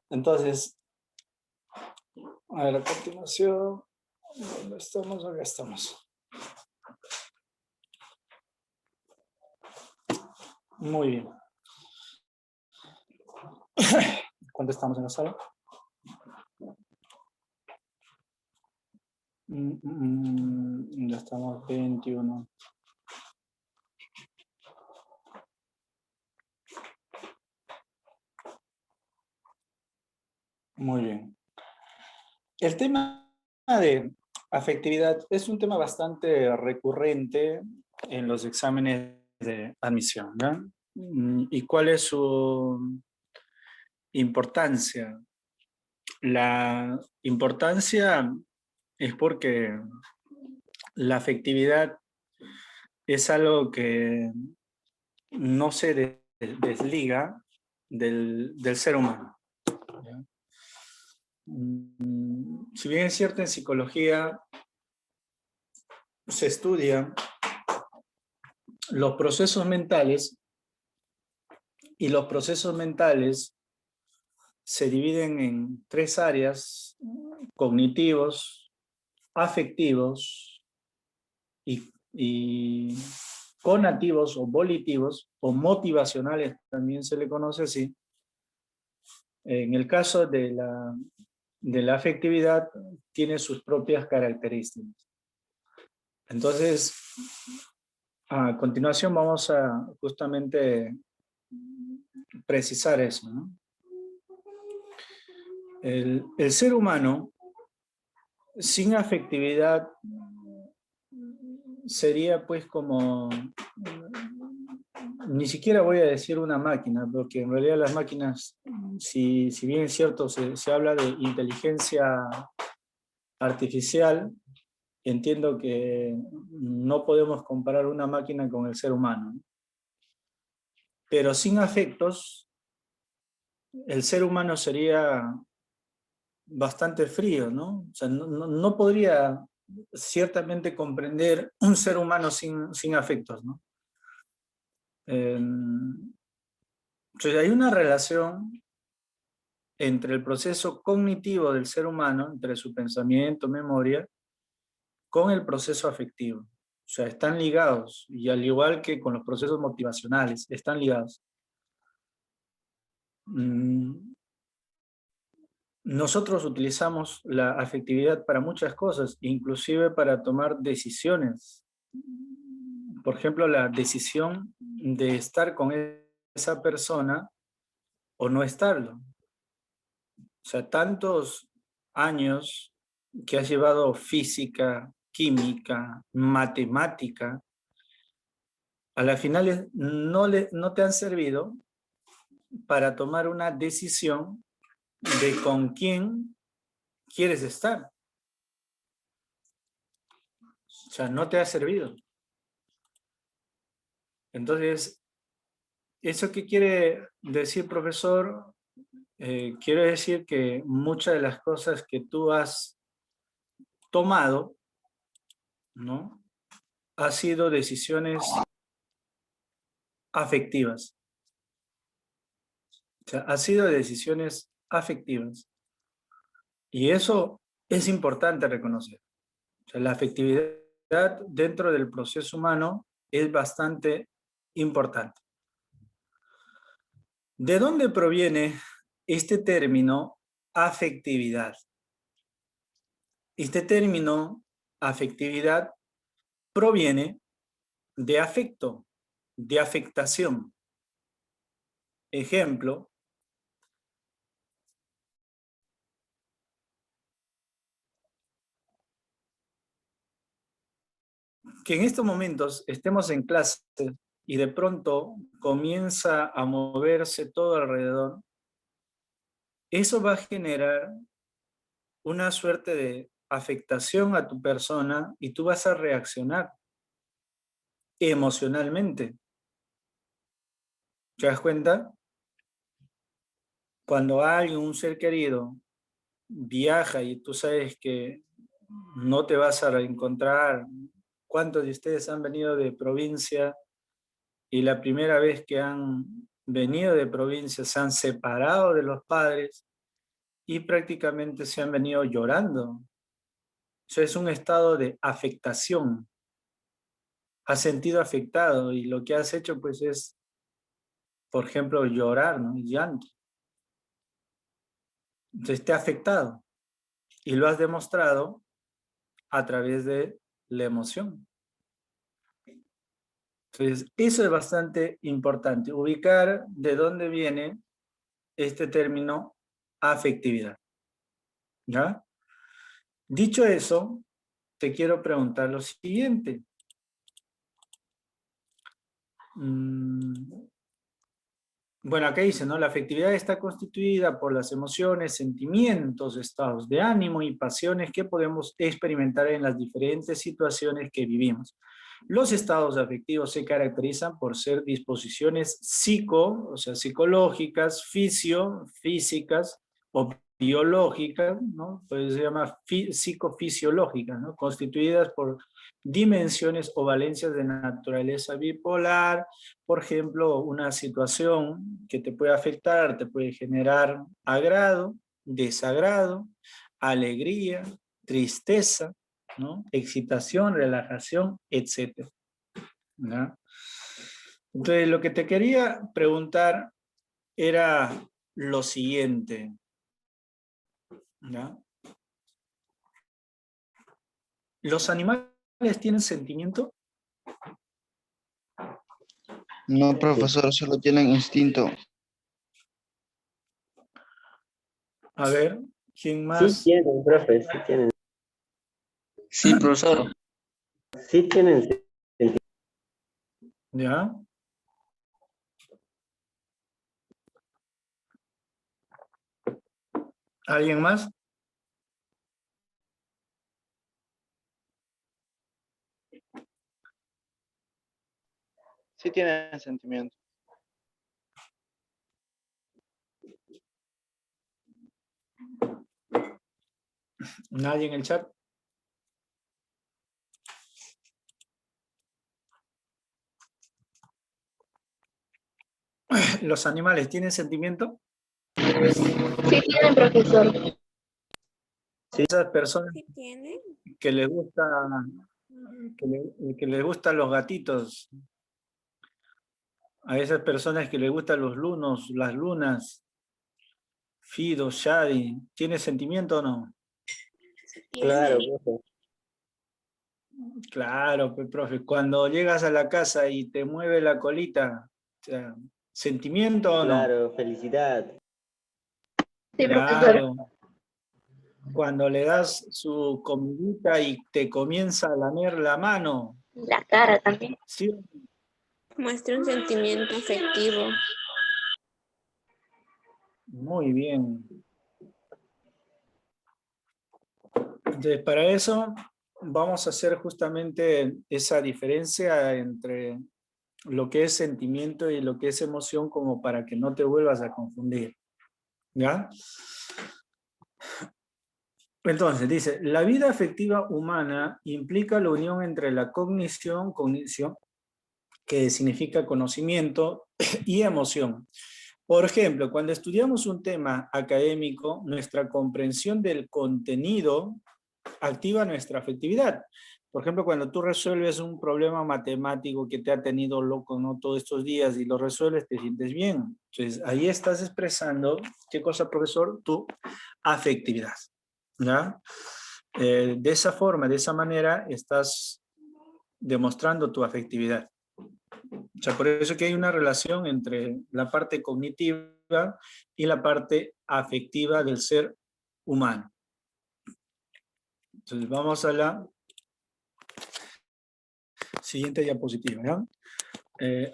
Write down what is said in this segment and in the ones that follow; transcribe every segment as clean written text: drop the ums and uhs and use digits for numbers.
Entonces, a ver, a continuación, ¿dónde estamos? Acá estamos. Muy bien. ¿Cuánto estamos en la sala? Ya estamos 21. Muy bien. El tema de afectividad es un tema bastante recurrente en los exámenes de admisión, ¿no? ¿Y cuál es su importancia? La importancia es porque la afectividad es algo que no se desliga del ser humano, ¿ya? Si bien es cierto, en psicología se estudian los procesos mentales, y los procesos mentales se dividen en tres áreas: cognitivos, afectivos y conativos o volitivos o motivacionales, también se le conoce así. En el caso de la afectividad, tiene sus propias características. Entonces, a continuación vamos a justamente precisar eso, ¿no? El ser humano sin afectividad sería pues como, ni siquiera voy a decir una máquina, porque en realidad las máquinas, si bien es cierto, se habla de inteligencia artificial, entiendo que no podemos comparar una máquina con el ser humano. Pero sin afectos, el ser humano sería bastante frío, ¿no? O sea, no podría ciertamente comprender un ser humano sin afectos, ¿no? Entonces hay una relación entre el proceso cognitivo del ser humano, entre su pensamiento, memoria, con el proceso afectivo. O sea, están ligados, y al igual que con los procesos motivacionales, están ligados. Nosotros utilizamos la afectividad para muchas cosas, inclusive para tomar decisiones. Por ejemplo, la decisión de estar con esa persona o no estarlo. O sea, tantos años que has llevado física, química, matemática, a la final no te han servido para tomar una decisión de con quién quieres estar. O sea, no te ha servido. Entonces, ¿eso qué quiere decir, profesor? Quiere decir que muchas de las cosas que tú has tomado, ¿no?, han sido decisiones afectivas. O sea, han sido decisiones afectivas. Y eso es importante reconocer. O sea, la afectividad dentro del proceso humano es bastante importante. ¿De dónde proviene este término afectividad? Este término afectividad proviene de afecto, de afectación. Ejemplo, que en estos momentos estemos en clase y de pronto comienza a moverse todo alrededor, eso va a generar una suerte de afectación a tu persona y tú vas a reaccionar emocionalmente. ¿Te das cuenta? Cuando alguien, un ser querido, viaja y tú sabes que no te vas a reencontrar. ¿Cuántos de ustedes han venido de provincia y la primera vez que han venido de provincia se han separado de los padres y prácticamente se han venido llorando. Eso es un estado de afectación. Has sentido afectado y lo que has hecho pues es, por ejemplo, llorar, ¿no? Llanto. Entonces te ha afectado y lo has demostrado a través de la emoción. Entonces eso es bastante importante, ubicar de dónde viene este término afectividad. ¿Ya? Dicho eso, te quiero preguntar lo siguiente. Bueno, acá dice, ¿no? La afectividad está constituida por las emociones, sentimientos, estados de ánimo y pasiones que podemos experimentar en las diferentes situaciones que vivimos. Los estados afectivos se caracterizan por ser disposiciones o sea, psicológicas, físicas o biológicas, ¿no? Pues se llama psicofisiológicas, ¿no? Constituidas por dimensiones o valencias de naturaleza bipolar. Por ejemplo, una situación que te puede afectar, te puede generar agrado, desagrado, alegría, tristeza, ¿no? Excitación, relajación, etc. ¿No? Entonces, lo que te quería preguntar era lo siguiente. ¿No? ¿Los animales tienen sentimiento? No, profesor, solo tienen instinto. A ver, ¿quién Sí más? tienen, profe, sí tienen. Sí, profesor. Sí tienen. ¿Ya? ¿Alguien más? Sí tienen sentimiento. ¿Nadie en el chat? ¿Los animales tienen sentimiento? Sí tienen, profesor. Sí, esas personas Sí tienen. que les gusta, que les gustan los gatitos, a esas personas que les gustan los lunos, las lunas, Fido, Shadi, ¿tiene sentimiento o no? Claro, Tienen. profe. Claro, pues, profe, cuando llegas a la casa y te mueve la colita, o sea, ¿sentimiento o no? Claro, felicidad. Sí, profesor. Claro. Cuando le das su comidita y te comienza a lamer la mano, La cara también. ¿sí? Muestra un sentimiento afectivo. Muy bien. Entonces, para eso vamos a hacer justamente esa diferencia entre lo que es sentimiento y lo que es emoción, como para que no te vuelvas a confundir. ¿Ya? Entonces, dice, la vida afectiva humana implica la unión entre la cognición, que significa conocimiento, y emoción. Por ejemplo, cuando estudiamos un tema académico, nuestra comprensión del contenido activa nuestra afectividad. Por ejemplo, cuando tú resuelves un problema matemático que te ha tenido loco, ¿no? Todos estos días y lo resuelves, te sientes bien. Entonces, ahí estás expresando, ¿qué cosa, profesor? Tu afectividad. ¿Ya? De esa forma, de esa manera, estás demostrando tu afectividad. O sea, por eso que hay una relación entre la parte cognitiva y la parte afectiva del ser humano. Entonces vamos a la siguiente diapositiva, ¿ya?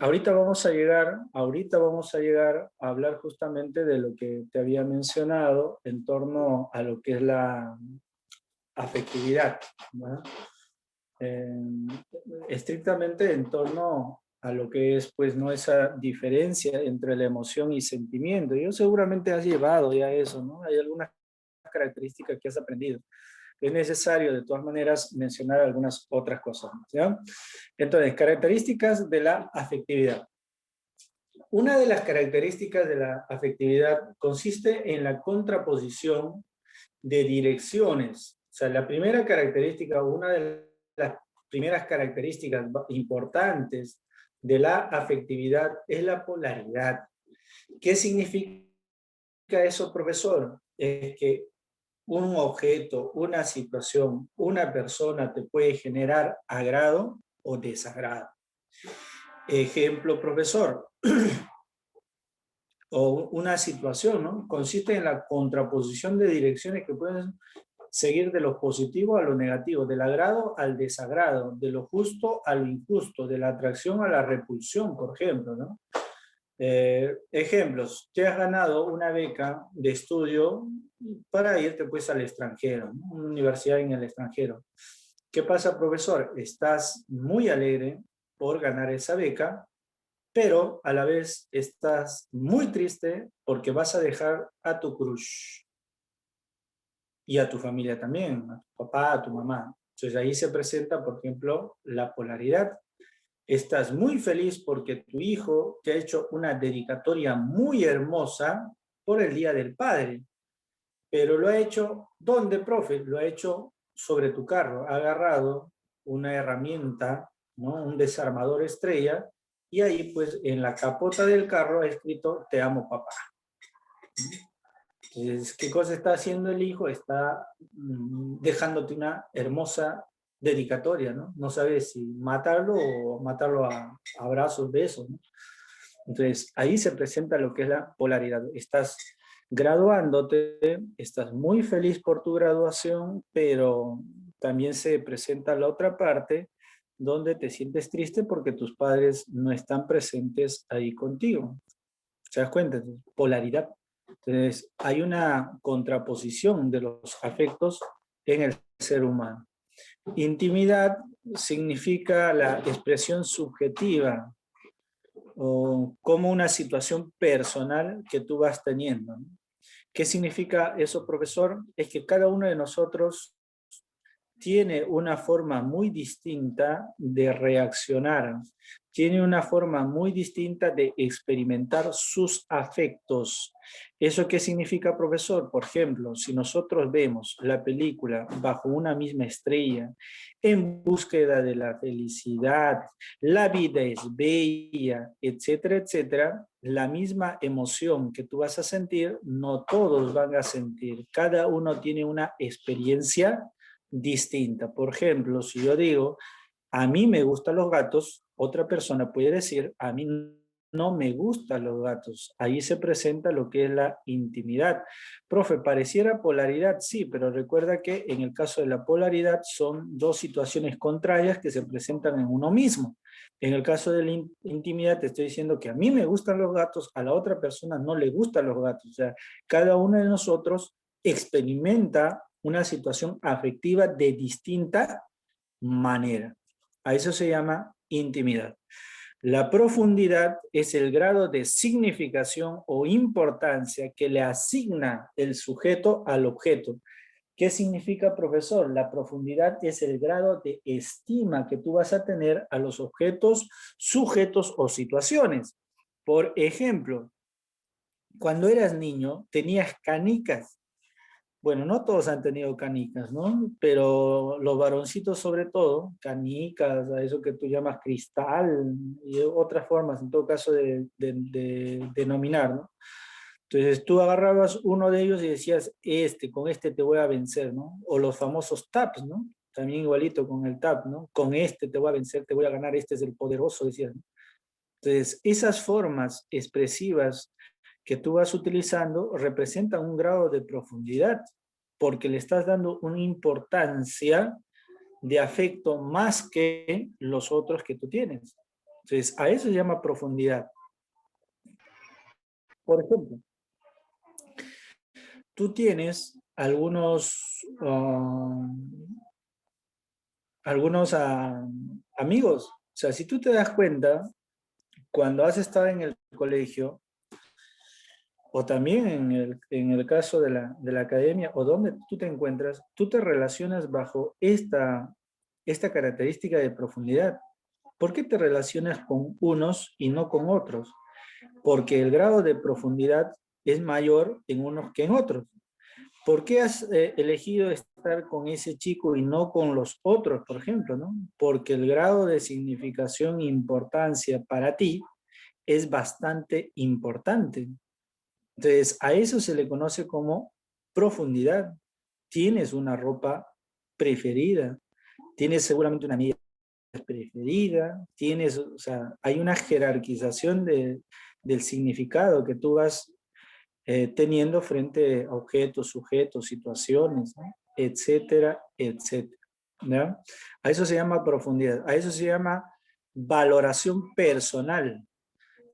Ahorita vamos a llegar a hablar justamente de lo que te había mencionado en torno a lo que es la afectividad, ¿no? Estrictamente en torno a lo que es, pues, no esa diferencia entre la emoción y sentimiento. Yo seguramente has llevado ya eso, ¿no? Hay algunas características que has aprendido. Es necesario, de todas maneras, mencionar algunas otras cosas, ¿ya? Entonces, características de la afectividad. Una de las características de la afectividad consiste en la contraposición de direcciones. O sea, la primera característica, una de las primeras características importantes de la afectividad es la polaridad. ¿Qué significa eso, profesor? Es que un objeto, una situación, una persona te puede generar agrado o desagrado. Ejemplo, profesor. O una situación, ¿no? Consiste en la contraposición de direcciones que pueden seguir de lo positivo a lo negativo, del agrado al desagrado, de lo justo a lo injusto, de la atracción a la repulsión, por ejemplo, ¿no? Ejemplos, te has ganado una beca de estudio para irte pues al extranjero, ¿no? Una universidad en el extranjero. ¿Qué pasa, profesor? Estás muy alegre por ganar esa beca, pero a la vez estás muy triste porque vas a dejar a tu crush y a tu familia también, a tu papá, a tu mamá. Entonces ahí se presenta, por ejemplo, la polaridad. Estás muy feliz porque tu hijo te ha hecho una dedicatoria muy hermosa por el Día del Padre, pero lo ha hecho, ¿dónde, profe? Lo ha hecho sobre tu carro, ha agarrado una herramienta, ¿no? Un desarmador estrella, y ahí pues en la capota del carro ha escrito "Te amo, papá". Entonces, ¿qué cosa está haciendo el hijo? Está dejándote una hermosa dedicatoria, ¿no? No sabes si matarlo o matarlo a abrazos, besos, ¿no? Entonces, ahí se presenta lo que es la polaridad. Estás graduándote, estás muy feliz por tu graduación, pero también se presenta la otra parte donde te sientes triste porque tus padres no están presentes ahí contigo. ¿Se das cuenta? Polaridad. Entonces, hay una contraposición de los afectos en el ser humano. Intimidad significa la expresión subjetiva o como una situación personal que tú vas teniendo, ¿no? ¿Qué significa eso, profesor? Es que cada uno de nosotros tiene una forma muy distinta de reaccionar, tiene una forma muy distinta de experimentar sus afectos. ¿Eso qué significa, profesor? Por ejemplo, si nosotros vemos la película Bajo una misma estrella, En búsqueda de la felicidad, La vida es bella, etcétera, etcétera, la misma emoción que tú vas a sentir, no todos van a sentir. Cada uno tiene una experiencia distinta. Por ejemplo, si yo digo, a mí me gustan los gatos, otra persona puede decir, a mí no me gustan los gatos. Ahí se presenta lo que es la intimidad. Profe, pareciera polaridad, sí, pero recuerda que en el caso de la polaridad son dos situaciones contrarias que se presentan en uno mismo. En el caso de la intimidad te estoy diciendo que a mí me gustan los gatos, a la otra persona no le gustan los gatos. O sea, cada uno de nosotros experimenta una situación afectiva de distinta manera. A eso se llama intimidad. La profundidad es el grado de significación o importancia que le asigna el sujeto al objeto. ¿Qué significa, profesor? La profundidad es el grado de estima que tú vas a tener a los objetos, sujetos o situaciones. Por ejemplo, cuando eras niño tenías canicas. Bueno, no todos han tenido canicas, ¿no? Pero los varoncitos sobre todo, canicas, a eso que tú llamas cristal y otras formas, en todo caso, de denominar, ¿no? Entonces tú agarrabas uno de ellos y decías, con este te voy a vencer, ¿no? O los famosos taps, ¿no? También igualito con el tap, ¿no? Con este te voy a vencer, te voy a ganar, este es el poderoso, decías, ¿no? Entonces, esas formas expresivas que tú vas utilizando representan un grado de profundidad, porque le estás dando una importancia de afecto más que los otros que tú tienes. Entonces, a eso se llama profundidad. Por ejemplo, tú tienes algunos amigos. O sea, si tú te das cuenta, cuando has estado en el colegio, o también en el caso de la academia, o donde tú te encuentras, tú te relacionas bajo esta característica de profundidad. ¿Por qué te relacionas con unos y no con otros? porque el grado de profundidad es mayor en unos que en otros. ¿Por qué has elegido estar con ese chico y no con los otros, por ejemplo, ¿no? Porque el grado de significación e importancia para ti es bastante importante. Entonces, a eso se le conoce como profundidad. Tienes una ropa preferida, tienes seguramente una amiga preferida, tienes, o sea, hay una jerarquización del significado que tú vas teniendo frente a objetos, sujetos, situaciones, ¿no? Etcétera, etcétera. ¿Ya? A eso se llama profundidad, a eso se llama valoración personal.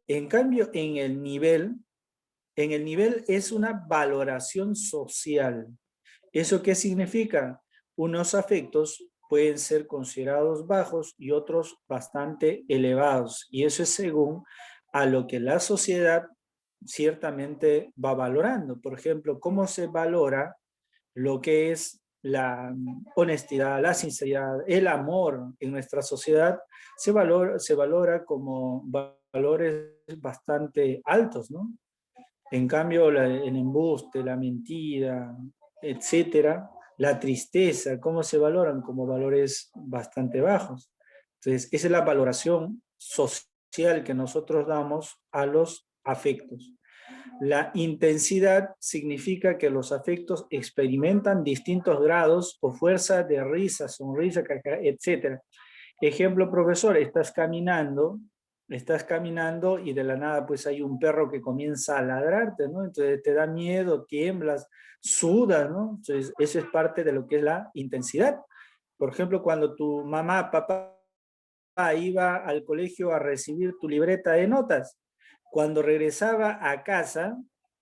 En cambio, en el nivel es una valoración social. ¿Eso qué significa? Unos afectos pueden ser considerados bajos y otros bastante elevados. Y eso es según a lo que la sociedad ciertamente va valorando. Por ejemplo, ¿cómo se valora lo que es la honestidad, la sinceridad, el amor en nuestra sociedad? Se valora como valores bastante altos, ¿no? En cambio, el embuste, la mentira, etcétera, la tristeza, ¿cómo se valoran? Como valores bastante bajos. Entonces, esa es la valoración social que nosotros damos a los afectos. La intensidad significa que los afectos experimentan distintos grados o fuerza de risa, sonrisa, etcétera. Ejemplo, profesor, estás caminando y de la nada pues hay un perro que comienza a ladrarte, ¿no? Entonces te da miedo, tiemblas, sudas, ¿no? Entonces eso es parte de lo que es la intensidad. Por ejemplo, cuando tu mamá, papá iba al colegio a recibir tu libreta de notas, cuando regresaba a casa,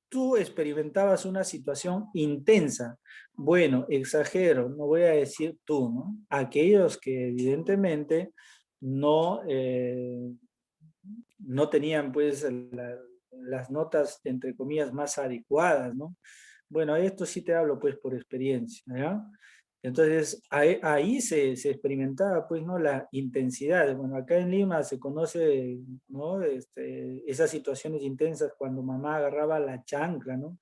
tú experimentabas una situación intensa. Bueno, exagero, no voy a decir tú, ¿no? Aquellos que evidentemente no, no tenían pues las notas, entre comillas, más adecuadas, ¿no? Bueno, esto sí te hablo pues por experiencia, ¿ya? Entonces ahí se experimentaba pues, ¿no? La intensidad. Bueno, acá en Lima se conoce, ¿no? Esas situaciones intensas cuando mamá agarraba la chancla, ¿no?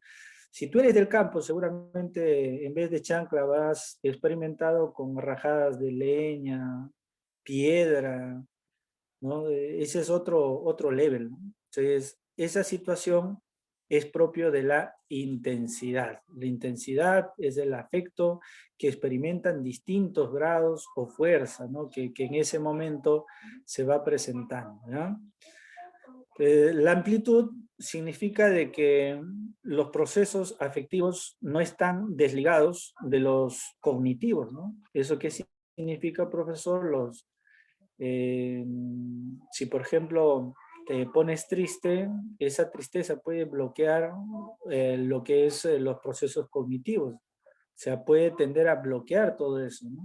Si tú eres del campo, seguramente en vez de chancla vas experimentado con rajadas de leña, piedra, ¿no? Ese es otro level, ¿no? Entonces, esa situación es propio de la intensidad. La intensidad es el afecto que experimentan distintos grados o fuerza, ¿no? que en ese momento se va presentando, ¿ya? La amplitud significa de que los procesos afectivos no están desligados de los cognitivos, ¿no? ¿Eso qué significa, profesor? Si por ejemplo te pones triste, esa tristeza puede bloquear lo que es los procesos cognitivos. O sea, puede tender a bloquear todo eso, ¿no?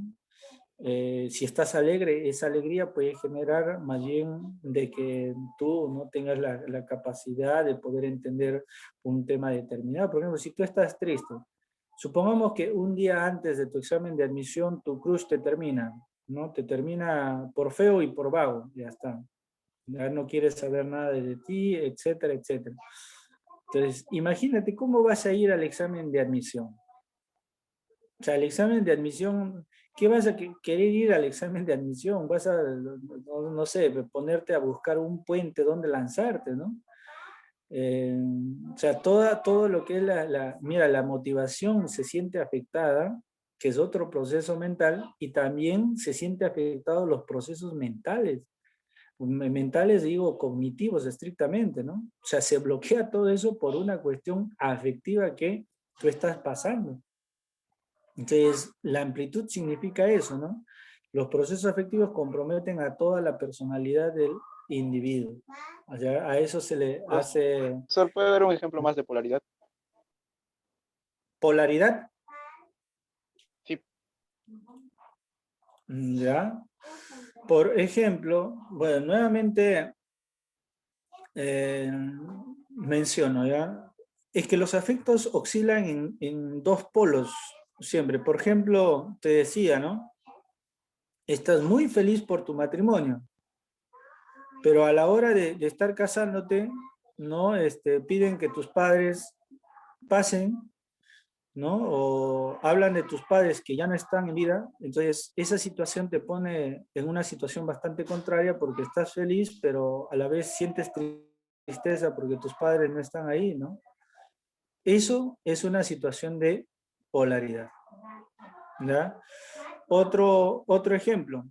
Si estás alegre, esa alegría puede generar más bien de que tú no tengas la capacidad de poder entender un tema determinado. Por ejemplo, si tú estás triste, supongamos que un día antes de tu examen de admisión tu crush te termina, ¿no? Te termina por feo y por vago, ya está. Ya no quiere saber nada de ti, etcétera, etcétera. Entonces, imagínate cómo vas a ir al examen de admisión. O sea, el examen de admisión, ¿qué vas a querer ir al examen de admisión? Vas a, no sé, ponerte a buscar un puente donde lanzarte, ¿no? O sea, todo lo que es mira, la motivación se siente afectada, que es otro proceso mental, y también se siente afectado los procesos mentales. Mentales digo cognitivos estrictamente, ¿no? O sea, se bloquea todo eso por una cuestión afectiva que tú estás pasando. Entonces, la amplitud significa eso, ¿no? Los procesos afectivos comprometen a toda la personalidad del individuo. O sea, a eso se le hace... ¿Solo puede dar un ejemplo más de polaridad? ¿Polaridad? Sí. ¿Ya? Por ejemplo, bueno, nuevamente menciono, ¿ya? Es que los afectos oscilan en dos polos siempre. Por ejemplo, te decía, ¿no? Estás muy feliz por tu matrimonio, pero a la hora de estar casándote, ¿no? Piden que tus padres pasen, ¿no? O hablan de tus padres que ya no están en vida, entonces esa situación te pone en una situación bastante contraria porque estás feliz, pero a la vez sientes tristeza porque tus padres no están ahí, ¿no? Eso es una situación de polaridad, ¿ya? Otro ejemplo.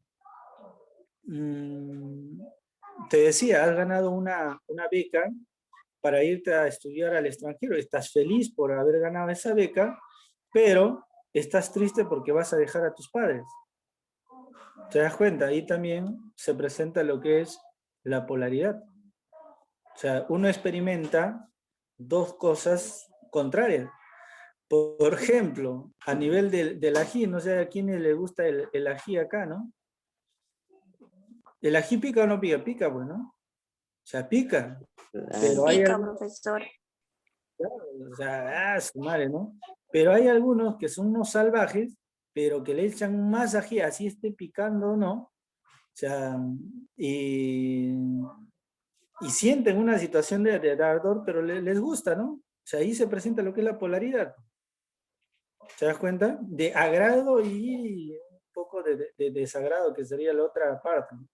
Te decía, has ganado una beca para irte a estudiar al extranjero. Estás feliz por haber ganado esa beca, pero estás triste porque vas a dejar a tus padres. ¿Te das cuenta? Ahí también se presenta lo que es la polaridad. O sea, uno experimenta dos cosas contrarias. Por ejemplo, a nivel del ají, no sé a quién le gusta el ají acá, ¿no? ¿El ají pica o no pica? Pica, pues, ¿no? O sea, pica. Pero hay Pica, algunos, profesor. o sea, su madre, ¿no? Pero hay algunos que son unos salvajes, pero que le echan más ají, así esté picando o no. O sea, y, y sienten una situación de ardor, pero les gusta, ¿no? O sea, ahí se presenta lo que es la polaridad. ¿Te das cuenta? De agrado y un poco de desagrado, que sería la otra parte, ¿no?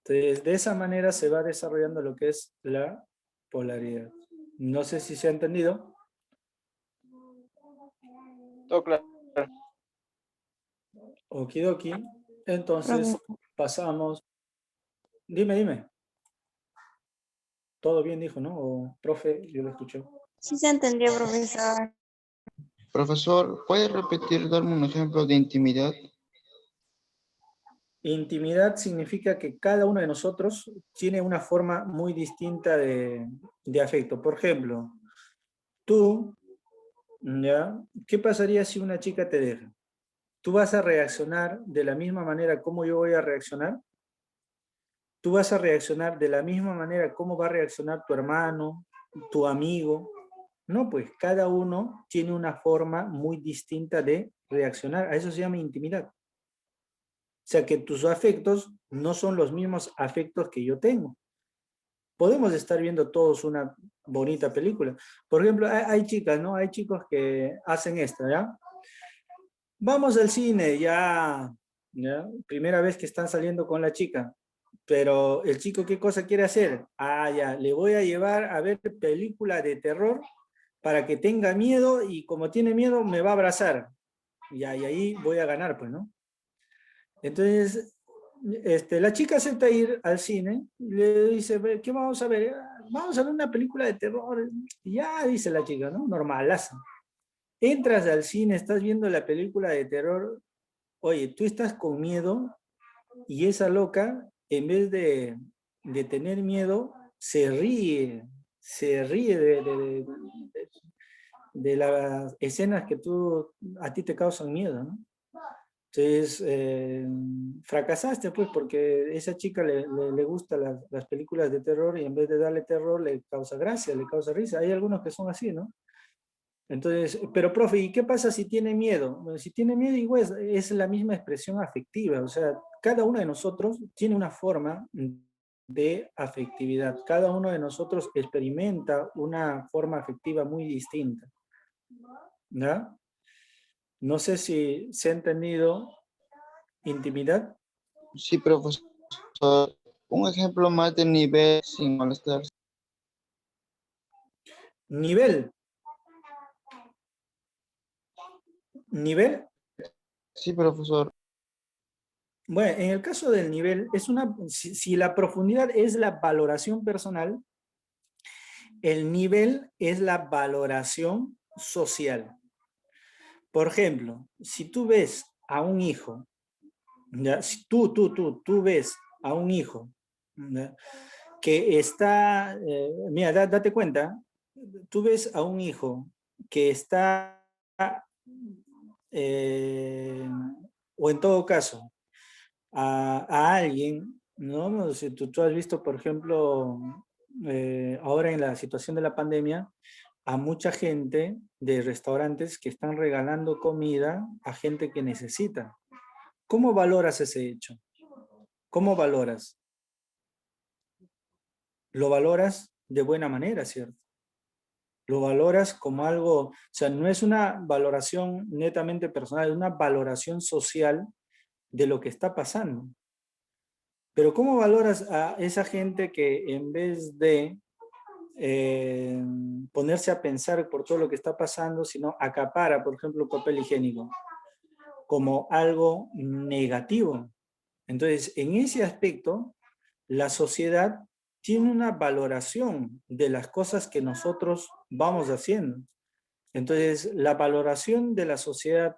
Entonces, de esa manera se va desarrollando lo que es la polaridad. No sé si se ha entendido. Todo claro. Okidoki. Entonces, pasamos. Dime. Todo bien, dijo, ¿no? O, profe, yo lo escuché. Sí se entendió, profesor. Profesor, ¿puede repetir, darme un ejemplo de intimidad? Intimidad significa que cada uno de nosotros tiene una forma muy distinta de afecto. Por ejemplo, tú, ¿ya? ¿Qué pasaría si una chica te deja? ¿Tú vas a reaccionar de la misma manera como yo voy a reaccionar? ¿Tú vas a reaccionar de la misma manera como va a reaccionar tu hermano, tu amigo? No, pues cada uno tiene una forma muy distinta de reaccionar. A eso se llama intimidad. O sea que tus afectos no son los mismos afectos que yo tengo. Podemos estar viendo todos una bonita película. Por ejemplo, hay chicas, ¿no? Hay chicos que hacen esto, ¿ya? Vamos al cine, ya, primera vez que están saliendo con la chica. Pero el chico, ¿qué cosa quiere hacer? Ah, ya, le voy a llevar a ver película de terror para que tenga miedo y como tiene miedo me va a abrazar. Ya, y ahí voy a ganar, pues, ¿no? Entonces, la chica acepta ir al cine y le dice, ¿qué vamos a ver? Vamos a ver una película de terror. Ya, dice la chica, ¿no? Normalaza. Entras al cine, estás viendo la película de terror, oye, tú estás con miedo y esa loca, en vez de tener miedo, se ríe de las escenas que a ti te causan miedo, ¿no? Entonces, fracasaste, pues, porque esa chica le gustan las películas de terror y en vez de darle terror le causa gracia, le causa risa. Hay algunos que son así, ¿no? Entonces, pero profe, ¿y qué pasa si tiene miedo? Bueno, si tiene miedo, igual es la misma expresión afectiva. O sea, cada uno de nosotros tiene una forma de afectividad. Cada uno de nosotros experimenta una forma afectiva muy distinta. ¿Ya? No sé si se ha entendido intimidad. Sí, profesor. Un ejemplo más de nivel sin molestar. Nivel. Nivel. Sí, profesor. Bueno, en el caso del nivel, si la profundidad es la valoración personal, el nivel es la valoración social. Por ejemplo, si tú ves a un hijo, ¿ya? Si tú ves a un hijo, ¿ya? Que está, mira, date cuenta, tú ves a un hijo que está, eh, o en todo caso, a alguien, ¿no? Si tú has visto, por ejemplo, ahora en la situación de la pandemia, a mucha gente de restaurantes que están regalando comida a gente que necesita. ¿Cómo valoras ese hecho? ¿Cómo valoras? ¿Lo valoras de buena manera, ¿cierto? Lo valoras como algo, o sea, no es una valoración netamente personal, es una valoración social de lo que está pasando. Pero ¿cómo valoras a esa gente que en vez de ponerse a pensar por todo lo que está pasando, sino acapara, por ejemplo, papel higiénico como algo negativo? Entonces, en ese aspecto, la sociedad tiene una valoración de las cosas que nosotros vamos haciendo. Entonces, la valoración de la sociedad,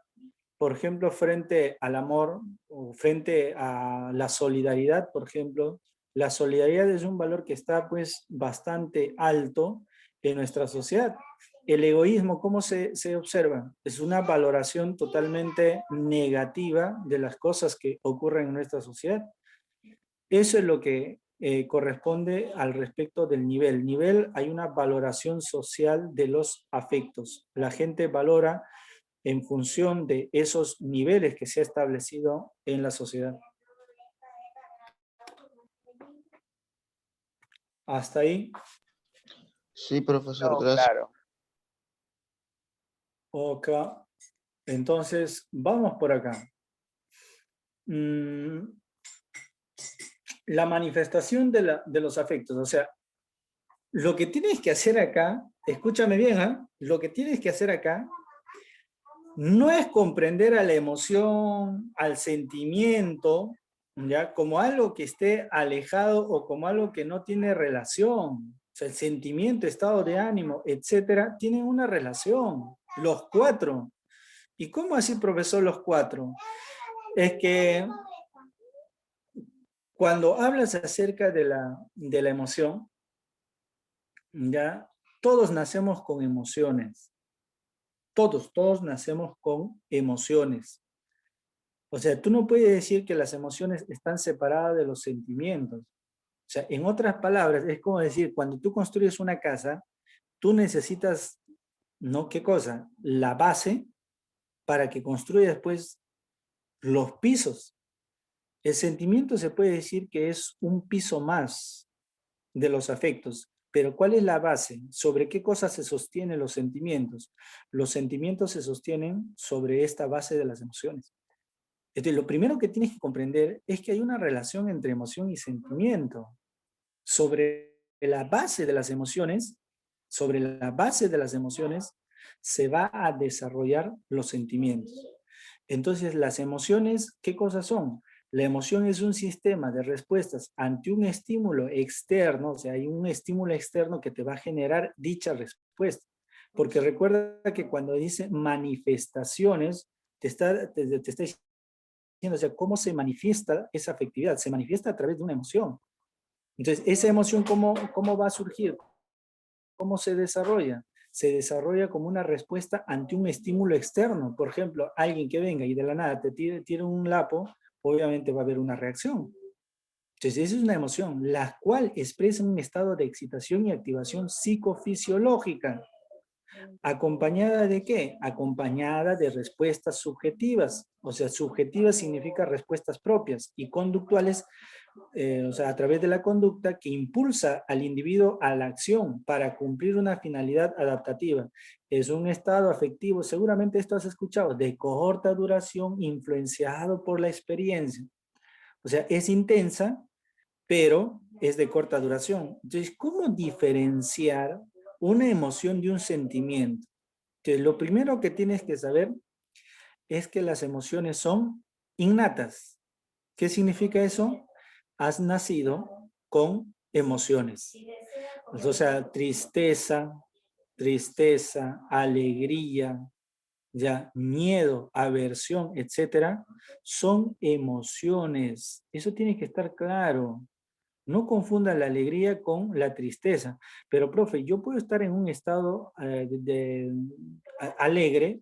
por ejemplo, frente al amor o frente a la solidaridad, por ejemplo, la solidaridad es un valor que está pues bastante alto en nuestra sociedad. El egoísmo, ¿cómo se observa? Es una valoración totalmente negativa de las cosas que ocurren en nuestra sociedad. Eso es lo que corresponde al respecto del nivel. Nivel, hay una valoración social de los afectos. La gente valora en función de esos niveles que se ha establecido en la sociedad. ¿Hasta ahí? Sí, profesor, No, gracias. claro. Ok. Entonces, vamos por acá. La manifestación de los afectos. O sea, lo que tienes que hacer acá, escúchame bien, ¿eh? Lo que tienes que hacer acá no es comprender a la emoción, al sentimiento, ¿ya? Como algo que esté alejado o como algo que no tiene relación. O sea, el sentimiento, estado de ánimo, etcétera, tienen una relación. Los cuatro. ¿Y cómo así, profesor, los cuatro? Es que cuando hablas acerca de la emoción, ¿ya? Todos nacemos con emociones. Todos nacemos con emociones. O sea, tú no puedes decir que las emociones están separadas de los sentimientos. O sea, en otras palabras, es como decir, cuando tú construyes una casa, tú necesitas, ¿no? ¿Qué cosa? La base para que construyas después los pisos. El sentimiento se puede decir que es un piso más de los afectos. Pero ¿cuál es la base? ¿Sobre qué cosas se sostienen los sentimientos? Los sentimientos se sostienen sobre esta base de las emociones. Entonces, lo primero que tienes que comprender es que hay una relación entre emoción y sentimiento. Sobre la base de las emociones, sobre la base de las emociones, se va a desarrollar los sentimientos. Entonces, las emociones, ¿qué cosas son? La emoción es un sistema de respuestas ante un estímulo externo, o sea, hay un estímulo externo que te va a generar dicha respuesta. Porque recuerda que cuando dice manifestaciones, te está diciendo, o sea, ¿cómo se manifiesta esa afectividad? Se manifiesta a través de una emoción. Entonces, esa emoción, ¿cómo va a surgir? ¿Cómo se desarrolla? Se desarrolla como una respuesta ante un estímulo externo. Por ejemplo, alguien que venga y de la nada te tire un lapo, obviamente va a haber una reacción. Entonces, esa es una emoción, la cual expresa un estado de excitación y activación psicofisiológica. ¿Acompañada de qué? Acompañada de respuestas subjetivas. O sea, subjetivas significa respuestas propias y conductuales, o sea, a través de la conducta que impulsa al individuo a la acción para cumplir una finalidad adaptativa. Es un estado afectivo, seguramente esto has escuchado, de corta duración influenciado por la experiencia. O sea, es intensa, pero es de corta duración. Entonces, ¿cómo diferenciar una emoción de un sentimiento? Entonces, lo primero que tienes que saber es que las emociones son innatas. ¿Qué significa eso? Has nacido con emociones. O sea, tristeza, alegría, ya, miedo, aversión, etcétera, son emociones. Eso tiene que estar claro. No confundan la alegría con la tristeza. Pero, profe, yo puedo estar en un estado alegre,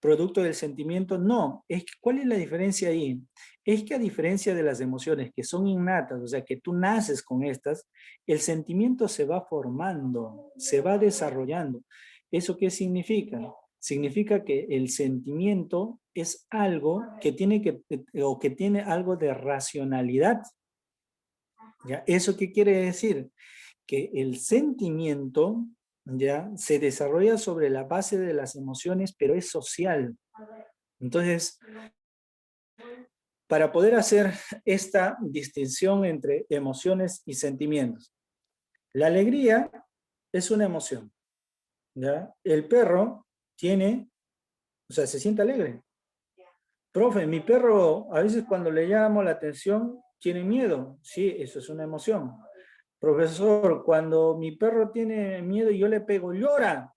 producto del sentimiento. No, ¿cuál es la diferencia ahí? Es que a diferencia de las emociones que son innatas, o sea, que tú naces con estas, el sentimiento se va formando, se va desarrollando. ¿Eso qué significa? Significa que el sentimiento es algo que tiene algo de racionalidad. ¿Ya? ¿Eso qué quiere decir? que el sentimiento ya se desarrolla sobre la base de las emociones, pero es social. Entonces, para poder hacer esta distinción entre emociones y sentimientos, la alegría es una emoción, ¿ya? El perro tiene, o sea, se siente alegre. Profe, mi perro a veces cuando le llamo la atención tiene miedo. Sí, eso es una emoción. Profesor, cuando mi perro tiene miedo y yo le pego, llora.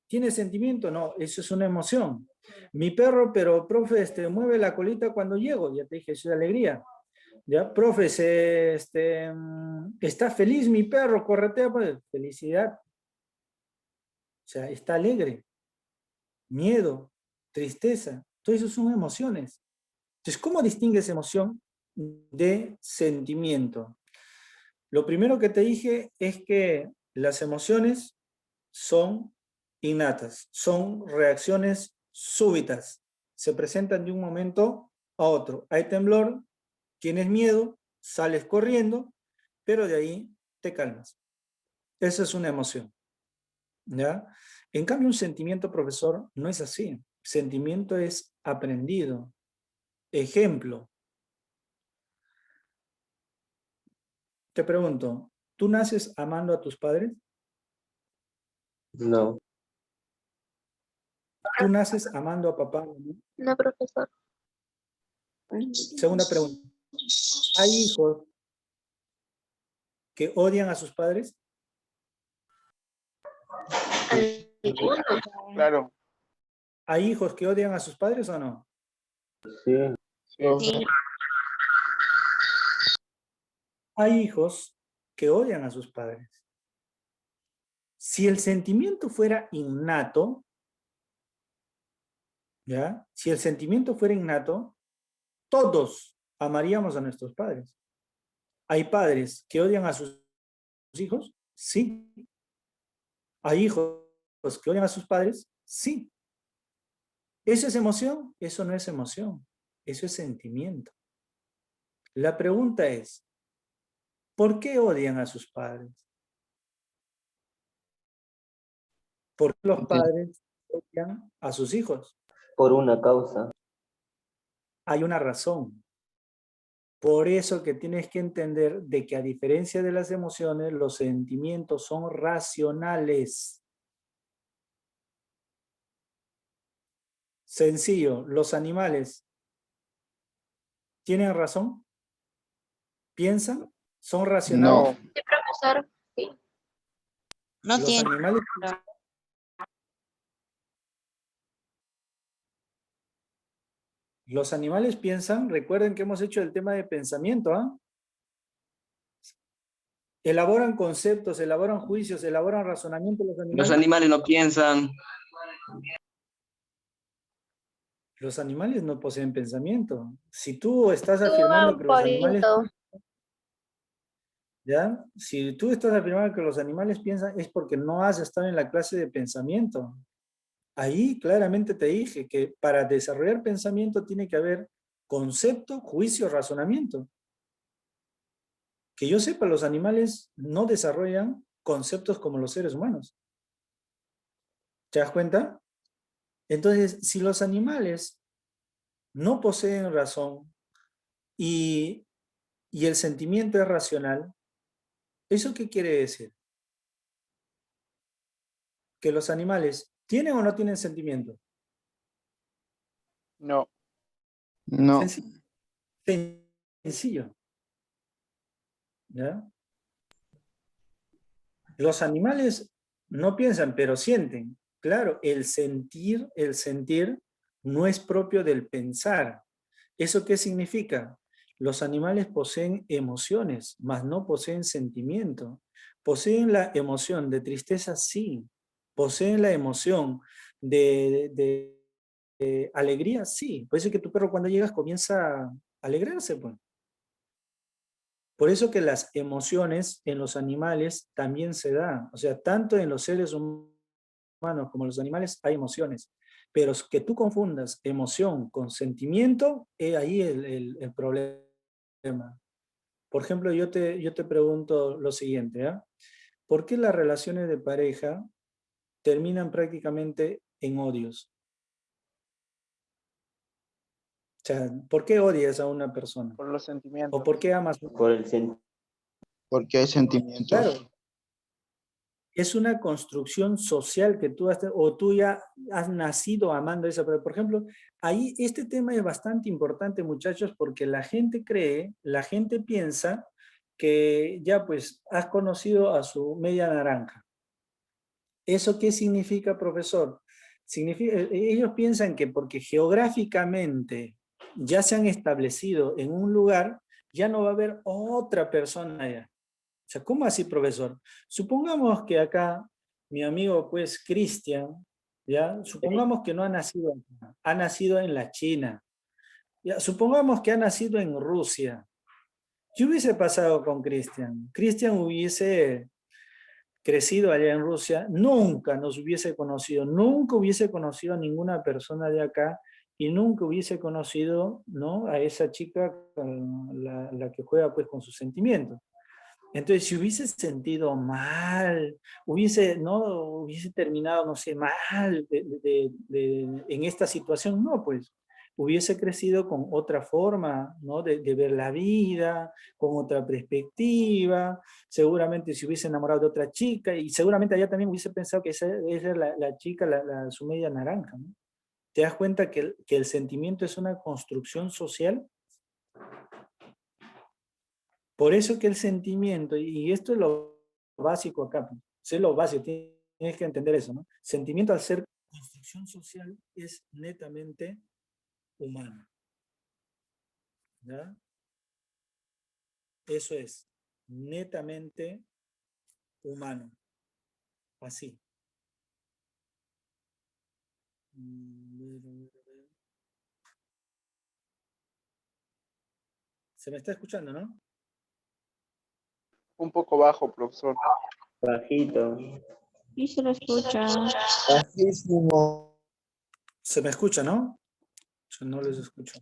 ¿Tiene sentimiento? No, eso es una emoción. Mi perro, pero profe, mueve la colita cuando llego. Ya te dije, eso es alegría. Ya, profe, está feliz mi perro, corretea, pues, felicidad. O sea, está alegre. Miedo, tristeza, todo eso son emociones. Entonces, ¿cómo distingues emoción de sentimiento? Lo primero que te dije es que las emociones son innatas, son reacciones súbitas, se presentan de un momento a otro. Hay temblor, tienes miedo, sales corriendo, pero de ahí te calmas. Esa es una emoción, ¿ya? En cambio, un sentimiento, profesor, no es así. Sentimiento es aprendido. Ejemplo, te pregunto, ¿tú naces amando a tus padres? No. ¿Tú naces amando a papá? ¿No? No, profesor. Segunda pregunta, ¿hay hijos que odian a sus padres? Ninguno. Claro. ¿Hay hijos que odian a sus padres o no? Sí. Sí. Sí. Hay hijos que odian a sus padres. Si el sentimiento fuera innato, ¿ya? Si el sentimiento fuera innato, todos amaríamos a nuestros padres. ¿Hay padres que odian a sus hijos? Sí. ¿Hay hijos que odian a sus padres? Sí. ¿Eso es emoción? Eso no es emoción. Eso es sentimiento. La pregunta es, ¿por qué odian a sus padres? ¿Por qué los padres odian a sus hijos? Por una causa. Hay una razón. Por eso que tienes que entender de que a diferencia de las emociones, los sentimientos son racionales. Sencillo, los animales tienen razón, piensan, son racionales. No. Sí, profesor. Sí. No Los tiene. animales, los animales piensan, recuerden que hemos hecho el tema de pensamiento, ¿ah? Elaboran conceptos, elaboran juicios, elaboran razonamientos los animales. Los animales no piensan. Los animales no poseen pensamiento. Si tú estás afirmando que los animales, ¿ya? Si tú estás afirmando que los animales piensan, es porque no has estado en la clase de pensamiento. Ahí claramente te dije que para desarrollar pensamiento tiene que haber concepto, juicio, razonamiento. Que yo sepa, los animales no desarrollan conceptos como los seres humanos. ¿Te das cuenta? Entonces, si los animales no poseen razón y el sentimiento es racional, ¿eso qué quiere decir? Que los animales tienen o no tienen sentimiento. No. No. Sencillo. Sencillo. ¿Ya? Los animales no piensan, pero sienten. Claro, el sentir no es propio del pensar. ¿Eso qué significa? Los animales poseen emociones, mas no poseen sentimiento. Poseen la emoción de tristeza, sí. Poseen la emoción de alegría, sí. Por eso es que tu perro cuando llegas comienza a alegrarse, pues. Por eso que las emociones en los animales también se dan. O sea, tanto en los seres humanos como en los animales hay emociones. Pero que tú confundas emoción con sentimiento, es ahí el problema. Por ejemplo, yo te pregunto lo siguiente, ¿eh? ¿por qué las relaciones de pareja terminan prácticamente en odios? O sea, ¿por qué odias a una persona? Por los ¿O sentimientos. por qué amas? Por el sentido. Porque hay sentimientos. Claro, es una construcción social que tú has, o tú ya has nacido amando a esa persona. Por ejemplo, ahí este tema es bastante importante, muchachos, porque la gente cree, la gente piensa que ya pues has conocido a su media naranja. ¿Eso qué significa, profesor? Significa, ellos piensan que porque geográficamente ya se han establecido en un lugar, ya no va a haber otra persona allá. O sea, ¿cómo así, profesor? Supongamos que acá mi amigo, pues, Cristian, ¿ya? Supongamos que no ha nacido acá, ha nacido en la China. Ya, supongamos que ha nacido en Rusia. ¿Qué hubiese pasado con Cristian? Cristian hubiese crecido allá en Rusia, nunca nos hubiese conocido, nunca hubiese conocido a ninguna persona de acá y nunca hubiese conocido, ¿no?, a esa chica, la que juega pues con sus sentimientos. Entonces, si hubiese sentido mal, ¿no?, hubiese terminado, no sé, mal en esta situación, no, pues, hubiese crecido con otra forma, ¿no?, de ver la vida, con otra perspectiva, seguramente se hubiese enamorado de otra chica, y seguramente allá también hubiese pensado que esa es la chica, su media naranja, ¿no? ¿Te das cuenta que el sentimiento es una construcción social? Por eso que el sentimiento, y esto es lo básico acá, pues, es lo básico, tienes que entender eso, ¿no? Sentimiento al ser construcción social es netamente humano, ¿ya? Eso es, netamente humano, así. ¿Se me está escuchando, no? Un poco bajo, profesor. Bajito. Y se lo escucha. Bajísimo. ¿Se me escucha, no? Yo no les escucho.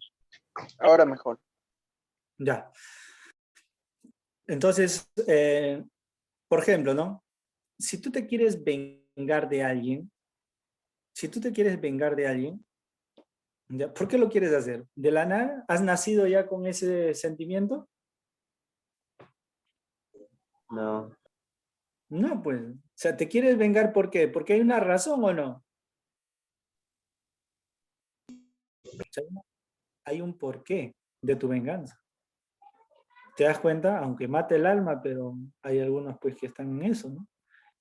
Ahora mejor. Ya. Entonces, por ejemplo, ¿no? Si tú te quieres vengar de alguien, si tú te quieres vengar de alguien, ¿ya? ¿Por qué lo quieres hacer? ¿De la nada? ¿Has nacido ya con ese sentimiento? No. No, pues. O sea, ¿te quieres vengar por qué? ¿Porque hay una razón o no? O sea, hay un porqué de tu venganza. ¿Te das cuenta? Aunque mate el alma, pero hay algunos pues que están en eso, ¿no?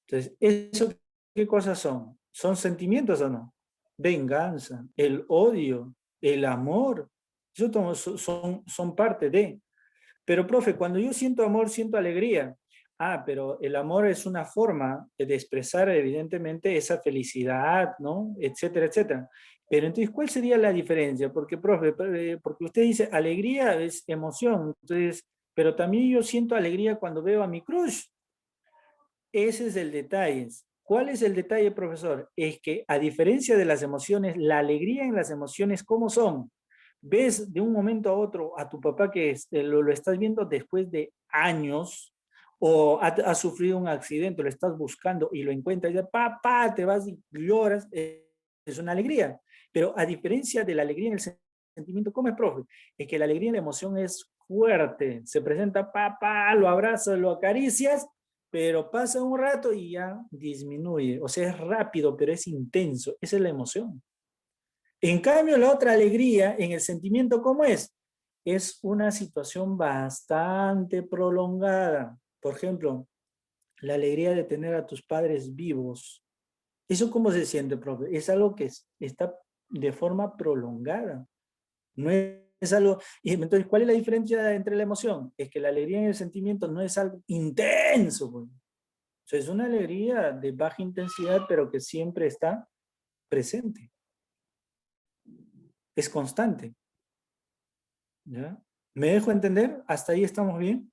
Entonces, ¿eso qué cosas son? ¿Son sentimientos o no? Venganza, el odio, el amor, eso son parte de. Pero, profe, cuando yo siento amor, siento alegría. Ah, pero el amor es una forma de expresar evidentemente esa felicidad, ¿no? Etcétera, etcétera. Pero entonces, ¿cuál sería la diferencia? Porque, profe, porque usted dice alegría es emoción, entonces, pero también yo siento alegría cuando veo a mi crush. Ese es el detalle. ¿Cuál es el detalle, profesor? Es que a diferencia de las emociones, la alegría en las emociones, ¿cómo son? Ves de un momento a otro a tu papá que lo estás viendo después de años, o ha sufrido un accidente, lo estás buscando y lo encuentras, y ya, papá, te vas y lloras, es una alegría. Pero a diferencia de la alegría en el sentimiento, ¿cómo es, profe? Es que la alegría en la emoción es fuerte, se presenta, papá, lo abrazas, lo acaricias, pero pasa un rato y ya disminuye. O sea, es rápido, pero es intenso. Esa es la emoción. En cambio, la otra alegría en el sentimiento, ¿cómo es? Es una situación bastante prolongada. Por ejemplo, la alegría de tener a tus padres vivos. ¿Eso cómo se siente, profe? Es algo que está de forma prolongada. No es algo... Entonces, ¿cuál es la diferencia entre la emoción? Es que la alegría en el sentimiento no es algo intenso, pues. O sea, es una alegría de baja intensidad, pero que siempre está presente. Es constante. ¿Ya? ¿Me dejo entender? ¿Hasta ahí estamos bien?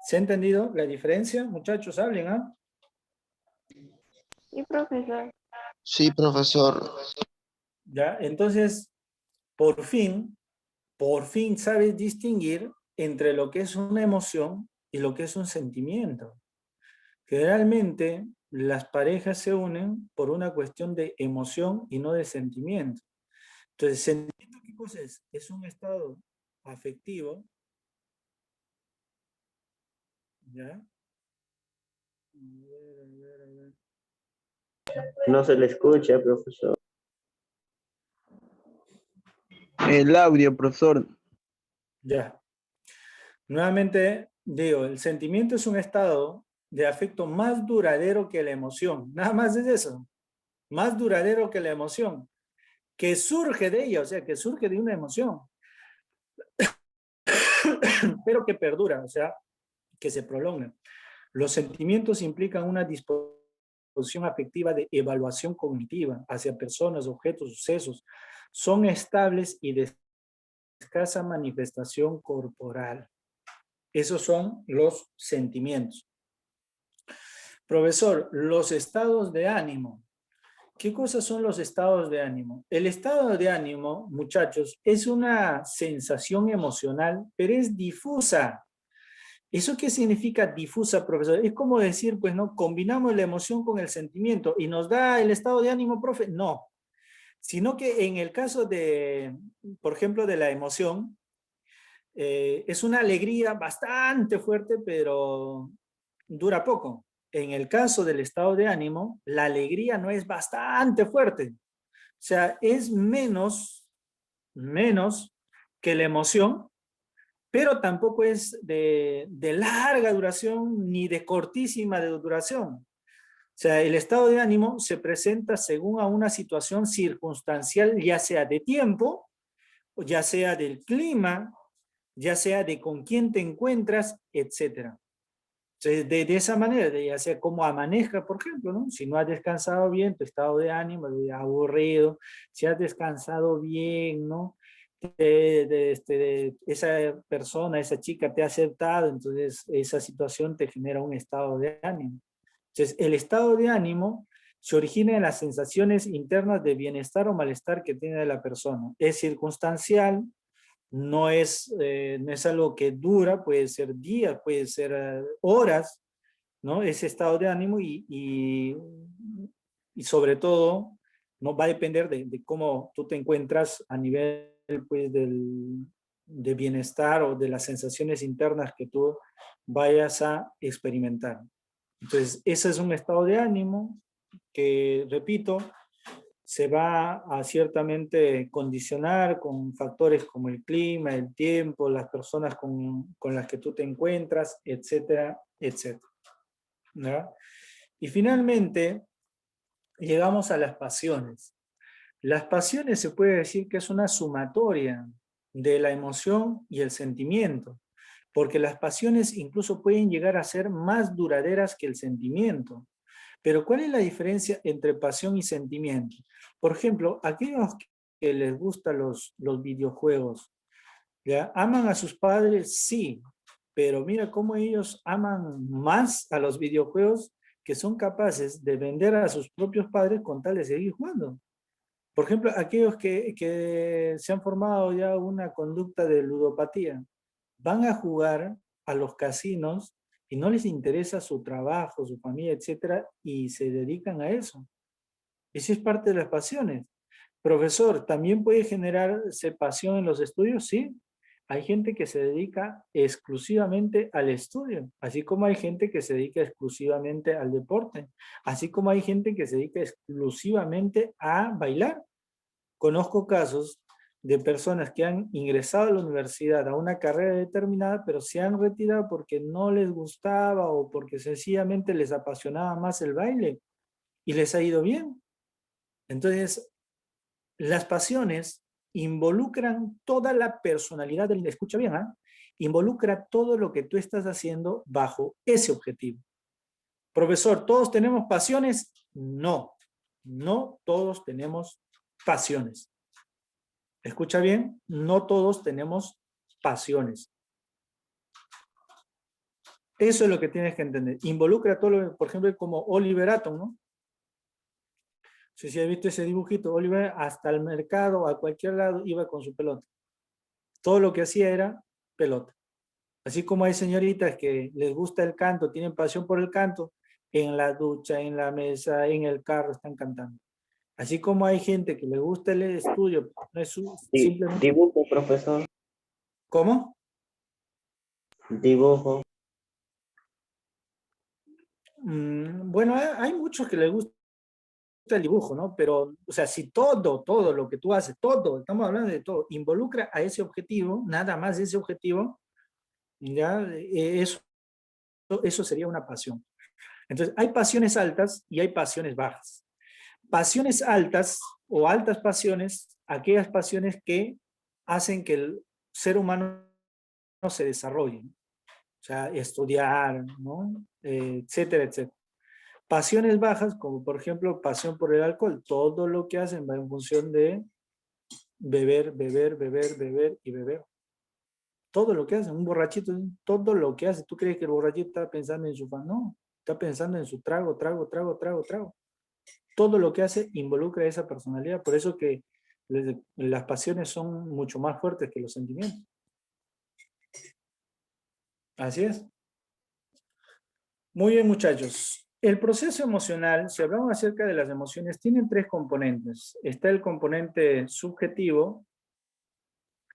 ¿Se ha entendido la diferencia? Muchachos, hablen, ¿ah? Y profesor. Sí, profesor. ¿Ya? Entonces, por fin sabes distinguir entre lo que es una emoción y lo que es un sentimiento. Generalmente las parejas se unen por una cuestión de emoción y no de sentimiento. Entonces, ¿sentimiento qué cosa es? Es un estado afectivo, ¿ya? A ver. No se le escucha, profesor. El audio, profesor. Ya. Nuevamente digo, el sentimiento es un estado de afecto más duradero que la emoción. Nada más es eso. Más duradero que la emoción. Que surge de ella, o sea, que surge de una emoción. Pero que perdura, o sea, que se prolonga. Los sentimientos implican una disposición afectiva de evaluación cognitiva hacia personas, objetos, sucesos. Son estables y de escasa manifestación corporal. Esos son los sentimientos. Profesor, los estados de ánimo. ¿Qué cosas son los estados de ánimo? El estado de ánimo, muchachos, es una sensación emocional, pero es difusa. ¿Eso qué significa difusa, profesor? Es como decir, pues, ¿no? Combinamos la emoción con el sentimiento y nos da el estado de ánimo, profe. No. Sino que en el caso de, por ejemplo, de la emoción, es una alegría bastante fuerte, pero dura poco. En el caso del estado de ánimo, la alegría no es bastante fuerte. O sea, es menos que la emoción, pero tampoco es de larga duración ni de cortísima duración. O sea, el estado de ánimo se presenta según a una situación circunstancial, ya sea de tiempo, o ya sea del clima, ya sea de con quién te encuentras, etc. Entonces, de esa manera, ya sea como amanezca, por ejemplo, ¿no? Si no has descansado bien, tu estado de ánimo es aburrido, si has descansado bien, ¿no? Esa persona, esa chica te ha aceptado, entonces esa situación te genera un estado de ánimo. Entonces, el estado de ánimo se origina en las sensaciones internas de bienestar o malestar que tiene la persona. Es circunstancial, no es algo que dura, puede ser días, puede ser horas, ¿no? Ese estado de ánimo y sobre todo, ¿no? Va a depender de cómo tú te encuentras a nivel, pues, de bienestar o de las sensaciones internas que tú vayas a experimentar. Entonces, ese es un estado de ánimo que, repito, se va a ciertamente condicionar con factores como el clima, el tiempo, las personas con las que tú te encuentras, etcétera, etcétera. ¿No? Y finalmente, llegamos a las pasiones. Las pasiones se puede decir que es una sumatoria de la emoción y el sentimiento, porque las pasiones incluso pueden llegar a ser más duraderas que el sentimiento. Pero ¿cuál es la diferencia entre pasión y sentimiento? Por ejemplo, aquellos que les gustan los videojuegos, ¿ya? ¿Aman a sus padres? Sí, pero mira cómo ellos aman más a los videojuegos, que son capaces de vender a sus propios padres con tal de seguir jugando. Por ejemplo, aquellos que se han formado ya una conducta de ludopatía, van a jugar a los casinos y no les interesa su trabajo, su familia, etcétera, y se dedican a eso. Eso es parte de las pasiones. Profesor, ¿también puede generarse pasión en los estudios? Sí. Hay gente que se dedica exclusivamente al estudio, así como hay gente que se dedica exclusivamente al deporte, así como hay gente que se dedica exclusivamente a bailar. Conozco casos de personas que han ingresado a la universidad a una carrera determinada, pero se han retirado porque no les gustaba o porque sencillamente les apasionaba más el baile y les ha ido bien. Entonces, las pasiones involucran toda la personalidad del, escucha bien, ¿eh? Involucra todo lo que tú estás haciendo bajo ese objetivo. Profesor, ¿todos tenemos pasiones? No, no todos tenemos pasiones. Escucha bien, no todos tenemos pasiones. Eso es lo que tienes que entender. Involucra todo, por ejemplo, como Oliver Atom, ¿no? No sé si has visto ese dibujito. Oliver hasta el mercado, a cualquier lado, iba con su pelota. Todo lo que hacía era pelota. Así como hay señoritas que les gusta el canto, tienen pasión por el canto, en la ducha, en la mesa, en el carro están cantando. Así como hay gente que le gusta el estudio, no es simplemente... Dibujo, profesor. ¿Cómo? Dibujo. Bueno, hay muchos que les gusta el dibujo, ¿no? Pero, o sea, si todo lo que tú haces, todo, estamos hablando de todo, involucra a ese objetivo, nada más ese objetivo, ya, eso sería una pasión. Entonces, hay pasiones altas y hay pasiones bajas. Pasiones altas o altas pasiones, aquellas pasiones que hacen que el ser humano se desarrolle, o sea, estudiar, ¿no? Etcétera, etcétera. Pasiones bajas, como por ejemplo pasión por el alcohol, todo lo que hacen va en función de beber, beber, beber, beber y beber. Todo lo que hace, un borrachito, todo lo que hace. ¿Tú crees que el borrachito está pensando en su fan? No, está pensando en su trago, trago, trago, trago, trago. Todo lo que hace involucra a esa personalidad. Por eso que las pasiones son mucho más fuertes que los sentimientos. Así es. Muy bien, muchachos. El proceso emocional, si hablamos acerca de las emociones, tienen tres componentes. Está el componente subjetivo,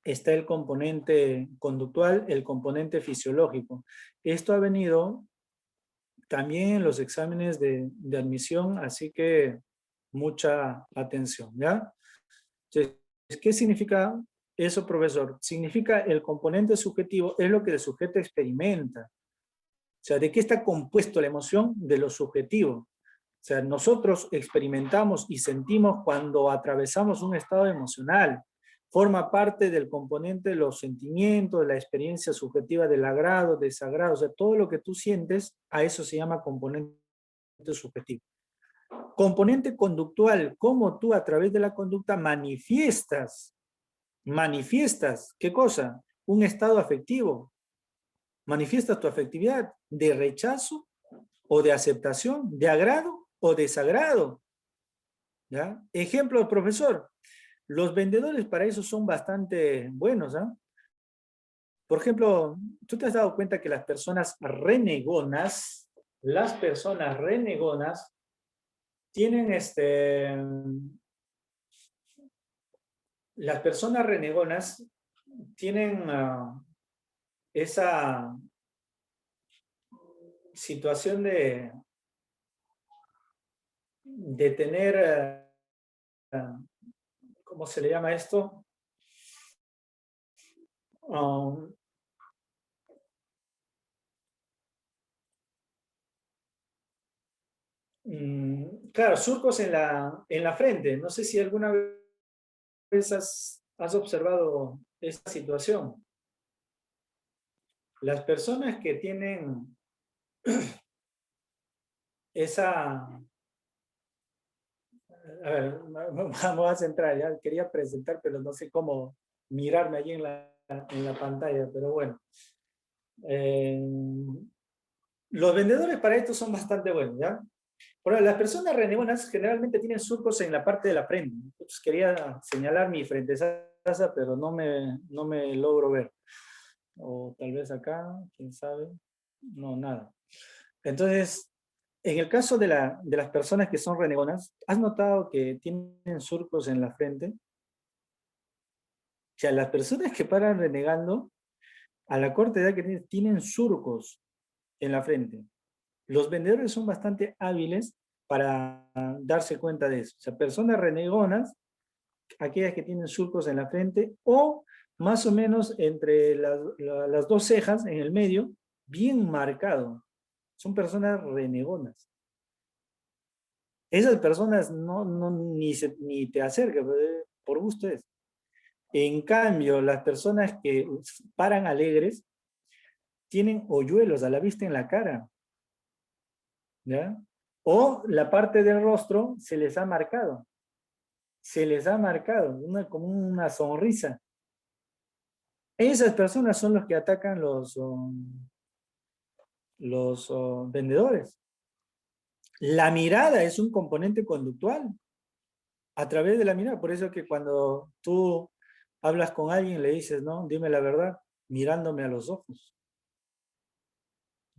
está el componente conductual, el componente fisiológico. Esto ha venido también en los exámenes de admisión, así que mucha atención, ¿ya? Entonces, ¿qué significa eso, profesor? Significa el componente subjetivo es lo que el sujeto experimenta. O sea, ¿de qué está compuesto la emoción? De lo subjetivo. O sea, nosotros experimentamos y sentimos cuando atravesamos un estado emocional. Forma parte del componente de los sentimientos, de la experiencia subjetiva del agrado, desagrado. O sea, todo lo que tú sientes, a eso se llama componente subjetivo. Componente conductual, cómo tú a través de la conducta manifiestas, ¿qué cosa? Un estado afectivo. Manifiestas tu afectividad de rechazo o de aceptación, de agrado o desagrado. ¿Ya? Ejemplo, profesor, los vendedores para eso son bastante buenos. ¿Ah? Por ejemplo, ¿tú te has dado cuenta que las personas renegonas tienen las personas renegonas tienen esa situación de tener, ¿cómo se le llama esto? Claro, surcos en la frente. No sé si alguna vez has observado esta situación. Las personas que tienen esa... A ver, vamos a centrar, ya quería presentar, pero no sé cómo mirarme allí en la pantalla, pero bueno. Los vendedores para esto son bastante buenos, ¿ya? Bueno, las personas renegonas generalmente tienen surcos en la parte de la frente. Entonces quería señalar mi frente pero no me logro ver. O tal vez acá, quién sabe. No, nada. Entonces, en el caso de las personas que son renegonas, ¿has notado que tienen surcos en la frente? O sea, las personas que paran renegando, a la corta edad que tienen surcos en la frente. Los vendedores son bastante hábiles para darse cuenta de eso. O sea, personas renegonas, aquellas que tienen surcos en la frente, o más o menos entre las dos cejas, en el medio, bien marcado. Son personas renegonas. Esas personas ni te acercan, por gusto es. En cambio, las personas que paran alegres tienen hoyuelos a la vista en la cara. ¿Ya? O la parte del rostro se les ha marcado. Se les ha marcado, como una sonrisa. Esas personas son los que atacan los vendedores. La mirada es un componente conductual. A través de la mirada. Por eso que cuando tú hablas con alguien le dices, no, dime la verdad, mirándome a los ojos.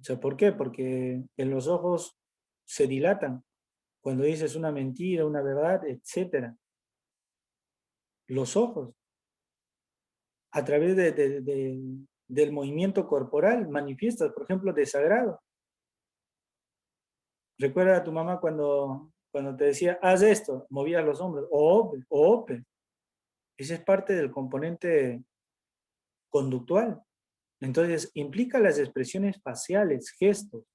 sea, ¿por qué? Porque en los ojos se dilatan cuando dices una mentira, una verdad, etc. Los ojos, a través del movimiento corporal, manifiestas, por ejemplo, desagrado. Recuerda a tu mamá cuando te decía, haz esto, movías los hombros, o ope. Ese es parte del componente conductual. Entonces, implica las expresiones faciales, gestos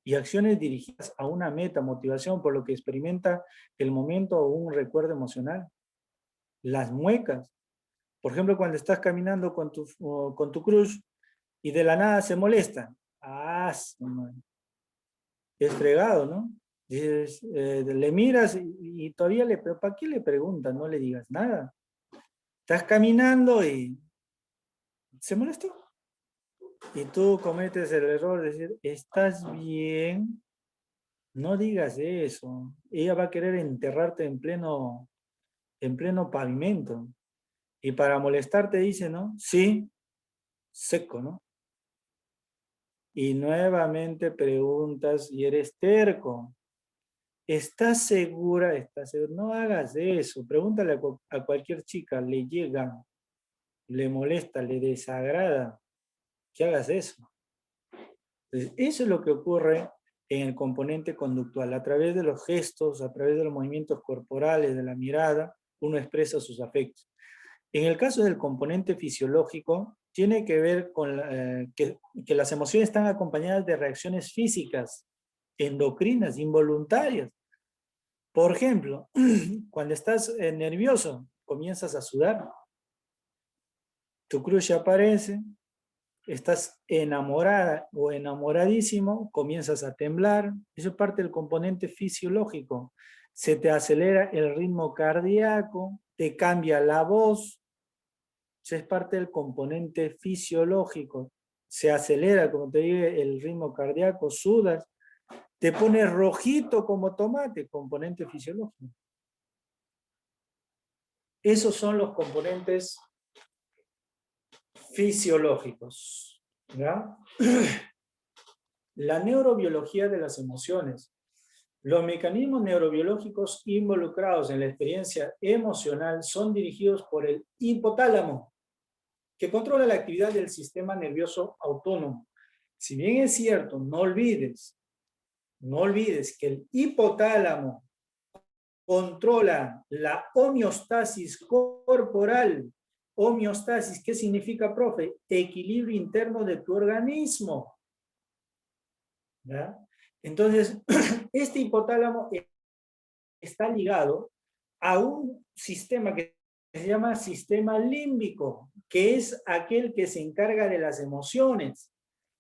y acciones dirigidas a una meta, motivación, por lo que experimenta el momento o un recuerdo emocional. Las muecas. Por ejemplo, cuando estás caminando con tu crush y de la nada se molesta. Es fregado, ¿no? Dices, le miras y todavía pero ¿para qué le preguntas? No le digas nada. Estás caminando y se molestó. Y tú cometes el error de decir, ¿estás bien? No digas eso. Ella va a querer enterrarte en pleno pavimento. Y para molestarte dice, ¿no? Sí, seco, ¿no? Y nuevamente preguntas y eres terco. ¿Estás segura? ¿Estás segura? No hagas eso. Pregúntale a cualquier chica, le llega, le molesta, le desagrada, que hagas eso. Entonces, eso es lo que ocurre en el componente conductual. A través de los gestos, a través de los movimientos corporales, de la mirada, uno expresa sus afectos. En el caso del componente fisiológico, tiene que ver con que las emociones están acompañadas de reacciones físicas, endocrinas, involuntarias. Por ejemplo, cuando estás nervioso, comienzas a sudar. Tu crush aparece, estás enamorada o enamoradísimo, comienzas a temblar. Eso es parte del componente fisiológico. Se te acelera el ritmo cardíaco, te cambia la voz. Eso es parte del componente fisiológico. Se acelera, como te dije, el ritmo cardíaco, sudas, te pones rojito como tomate, componente fisiológico. Esos son los componentes fisiológicos. ¿Ya? La neurobiología de las emociones. Los mecanismos neurobiológicos involucrados en la experiencia emocional son dirigidos por el hipotálamo, que controla la actividad del sistema nervioso autónomo. Si bien es cierto, no olvides que el hipotálamo controla la homeostasis corporal. Homeostasis, ¿qué significa, profe? Equilibrio interno de tu organismo. ¿Ya? Entonces, este hipotálamo está ligado a un sistema que se llama sistema límbico, que es aquel que se encarga de las emociones.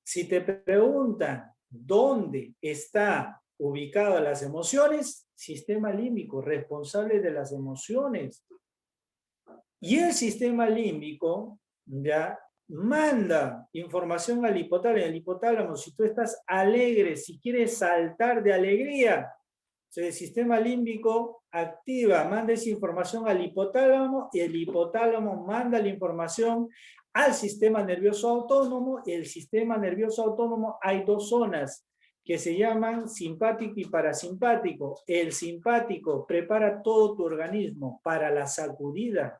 Si te preguntan dónde está ubicadas las emociones, sistema límbico, responsable de las emociones. Y el sistema límbico ya manda información al hipotálamo. El hipotálamo, si tú estás alegre, si quieres saltar de alegría, el sistema límbico activa, manda esa información al hipotálamo y el hipotálamo manda la información al sistema nervioso autónomo. El sistema nervioso autónomo hay dos zonas que se llaman simpático y parasimpático. El simpático prepara todo tu organismo para la sacudida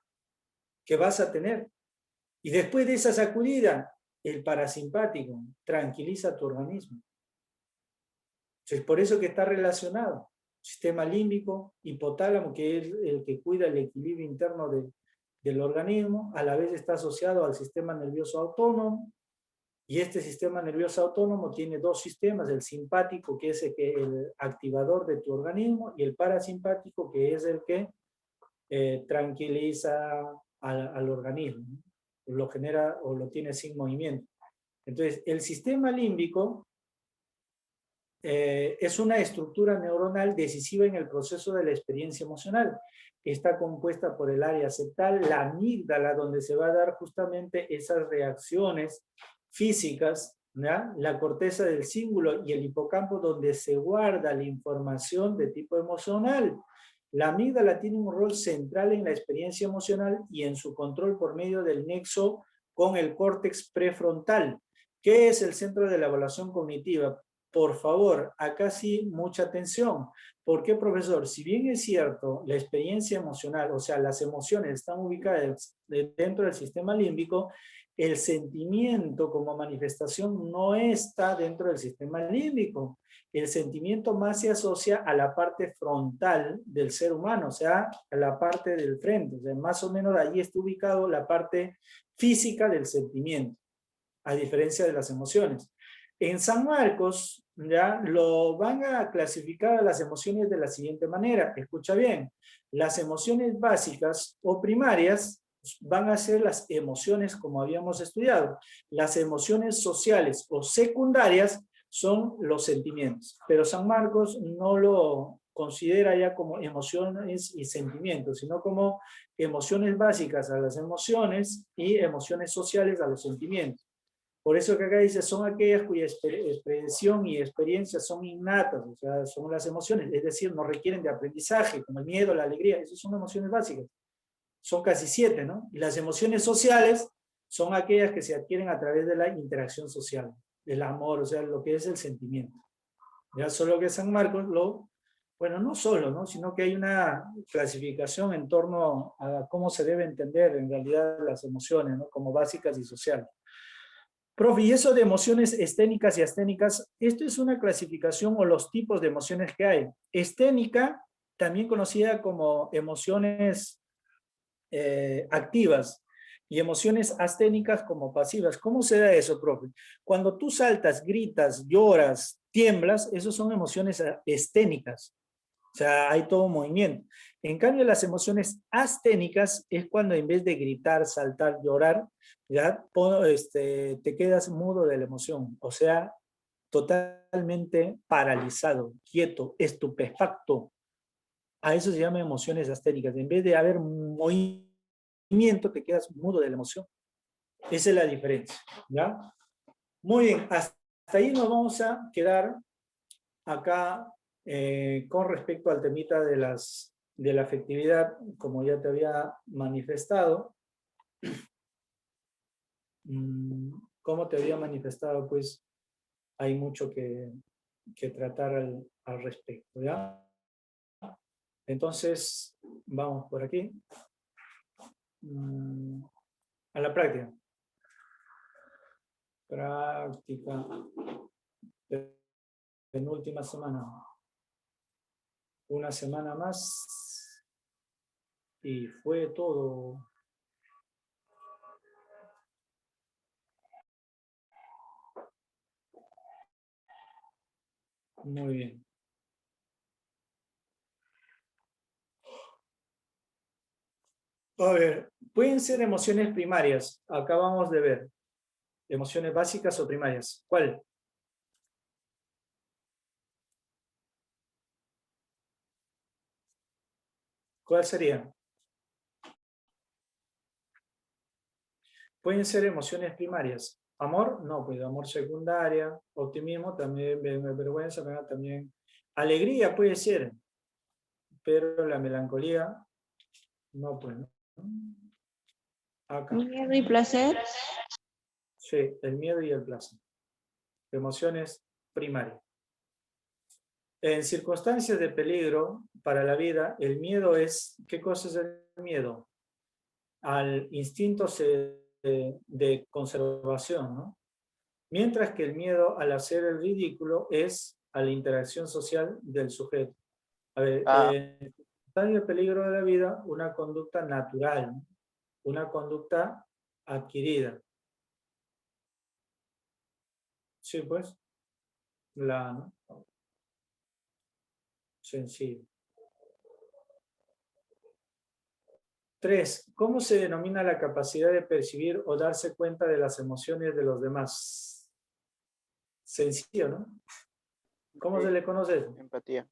que vas a tener. Y después de esa sacudida, el parasimpático tranquiliza tu organismo. Es por eso que está relacionado. Sistema límbico, hipotálamo, que es el que cuida el equilibrio interno del organismo, a la vez está asociado al sistema nervioso autónomo, y este sistema nervioso autónomo tiene dos sistemas, el simpático, que es el activador de tu organismo, y el parasimpático, que es el que tranquiliza al organismo, ¿no? Lo genera o lo tiene sin movimiento. Entonces, el sistema límbico es una estructura neuronal decisiva en el proceso de la experiencia emocional. Está compuesta por el área septal, la amígdala, donde se va a dar justamente esas reacciones físicas, ¿ya? La corteza del cíngulo y el hipocampo, donde se guarda la información de tipo emocional. La amígdala tiene un rol central en la experiencia emocional y en su control por medio del nexo con el córtex prefrontal. ¿Qué es el centro de la evaluación cognitiva? Por favor, acá sí, mucha atención. ¿Por qué, profesor? Si bien es cierto, la experiencia emocional, o sea, las emociones están ubicadas dentro del sistema límbico, el sentimiento como manifestación no está dentro del sistema límbico. El sentimiento más se asocia a la parte frontal del ser humano, o sea, a la parte del frente. O sea, más o menos allí está ubicado la parte física del sentimiento, a diferencia de las emociones. En San Marcos, ya lo van a clasificar a las emociones de la siguiente manera. Escucha bien, las emociones básicas o primarias van a ser las emociones como habíamos estudiado. Las emociones sociales o secundarias son los sentimientos. Pero San Marcos no lo considera ya como emociones y sentimientos, sino como emociones básicas a las emociones y emociones sociales a los sentimientos. Por eso que acá dice, son aquellas cuya expresión y experiencia son innatas, o sea, son las emociones, es decir, no requieren de aprendizaje, como el miedo, la alegría, esas son emociones básicas. Son casi 7, ¿no? Y las emociones sociales son aquellas que se adquieren a través de la interacción social, del amor, o sea, lo que es el sentimiento. Ya solo que San Marcos bueno, no solo, ¿no? Sino que hay una clasificación en torno a cómo se debe entender en realidad las emociones, ¿no? Como básicas y sociales. Profe, y eso de emociones esténicas y asténicas, esto es una clasificación o los tipos de emociones que hay. Esténica, también conocida como emociones activas, y emociones asténicas como pasivas. ¿Cómo se da eso, profe? Cuando tú saltas, gritas, lloras, tiemblas, esas son emociones esténicas. O sea, hay todo movimiento. En cambio, las emociones asténicas es cuando en vez de gritar, saltar, llorar, ya te quedas mudo de la emoción. O sea, totalmente paralizado, quieto, estupefacto. A eso se llama emociones asténicas. En vez de haber movimiento, te quedas mudo de la emoción. Esa es la diferencia. ¿Ya? Muy bien, hasta ahí nos vamos a quedar acá con respecto al temita de la afectividad, como ya te había manifestado. Como te había manifestado, pues hay mucho que tratar al respecto, ¿ya? Entonces, vamos por aquí. A la práctica. Práctica. Penúltima semana. Una semana más. Y fue todo. Muy bien. A ver, pueden ser emociones primarias. Acabamos de ver. Emociones básicas o primarias. ¿Cuál? ¿Cuál sería? Pueden ser emociones primarias. Amor, no, pues amor secundaria. Optimismo, también, vergüenza, también. Alegría puede ser, pero la melancolía, no, pues. ¿No? Acá. Miedo y placer. Sí, el miedo y el placer. Emociones primarias. En circunstancias de peligro para la vida, el miedo es, ¿qué cosa es el miedo? Al instinto de conservación, ¿no? Mientras que el miedo al hacer el ridículo es a la interacción social del sujeto. A ver, en circunstancias de peligro de la vida, una conducta natural, ¿no? Una conducta adquirida. Sí, pues, ¿no? Sencillo. 3. ¿Cómo se denomina la capacidad de percibir o darse cuenta de las emociones de los demás? Sencillo, ¿no? ¿Cómo se le conoce eso? Empatía.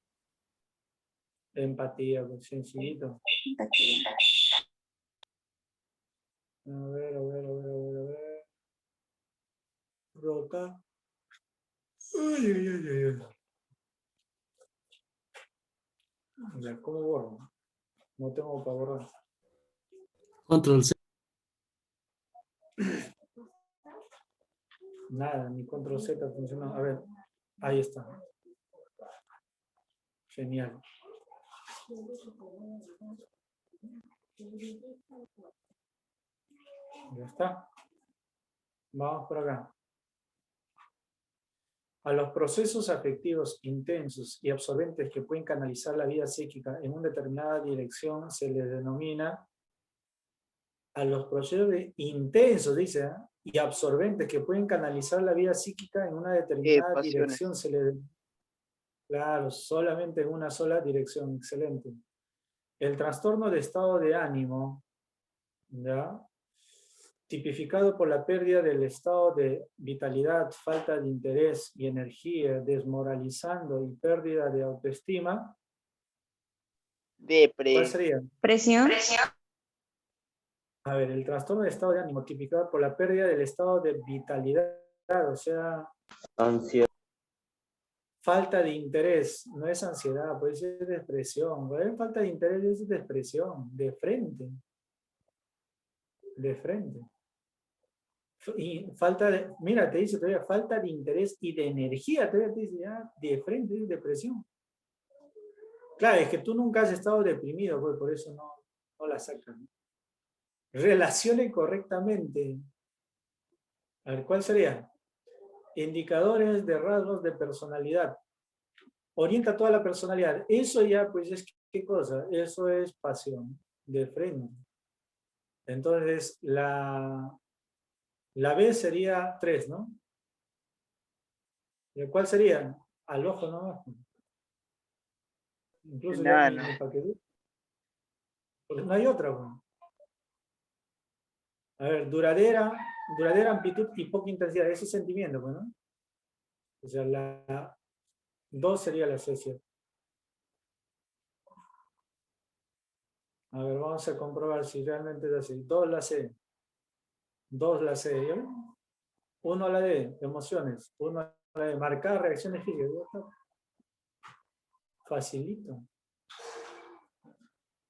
Empatía, pues sencillito. A ver. Roca. Ay. Ya, ¿cómo borro? No tengo para borrar. Control C. Nada, ni control Z funcionó. A ver, ahí está. Genial. Ya está. Vamos por acá. A los procesos afectivos intensos y absorbentes que pueden canalizar la vida psíquica en una determinada dirección se les denomina, a los procesos intensos, dice, ¿eh? Y absorbentes que pueden canalizar la vida psíquica en una determinada pasiones. dirección se les, claro, solamente en una sola dirección, excelente. El trastorno de estado de ánimo, ¿ya? Tipificado por la pérdida del estado de vitalidad, falta de interés y energía, desmoralizando y pérdida de autoestima, ¿cuál sería? Presión. A ver, el trastorno de estado de ánimo tipificado por la pérdida del estado de vitalidad, o sea, Ansiedad. falta de interés, no es ansiedad, puede ser depresión. Falta de interés es depresión, de frente. De frente. Y falta de, mira, te dice todavía falta de interés y de energía, todavía te dice ya, de frente es depresión. Claro, es que tú nunca has estado deprimido, pues por eso no la sacan. Relacione correctamente. A ver, ¿cuál sería? Indicadores de rasgos de personalidad. Orienta toda la personalidad. Eso ya, pues, es ¿qué cosa? Eso es pasión, de frente. Entonces, la B sería 3, ¿no? ¿Y cuál sería? Al ojo nomás. Incluso ya ni para qué. Porque no hay otra. Bueno. A ver, duradera amplitud y poca intensidad. Ese es sentimiento, pues, ¿no? O sea, la 2 sería la sesión. A ver, vamos a comprobar si realmente es así. 2 la C. 2 la C. ¿Ya? 1 la D, emociones. 1 la D, marcar reacciones físicas. Facilito.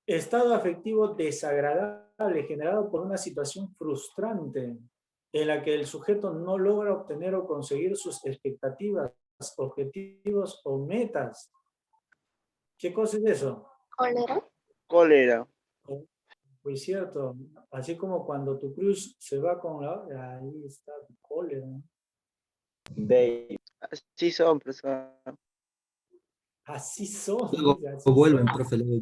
Estado afectivo desagradable generado por una situación frustrante en la que el sujeto no logra obtener o conseguir sus expectativas, objetivos o metas. ¿Qué cosa es eso? Cólera. Pues cierto, así como cuando tu cruz se va con la... Ahí está tu cólera. Babe. Así son, profesor. Así son. Luego Así vuelven, son. profe.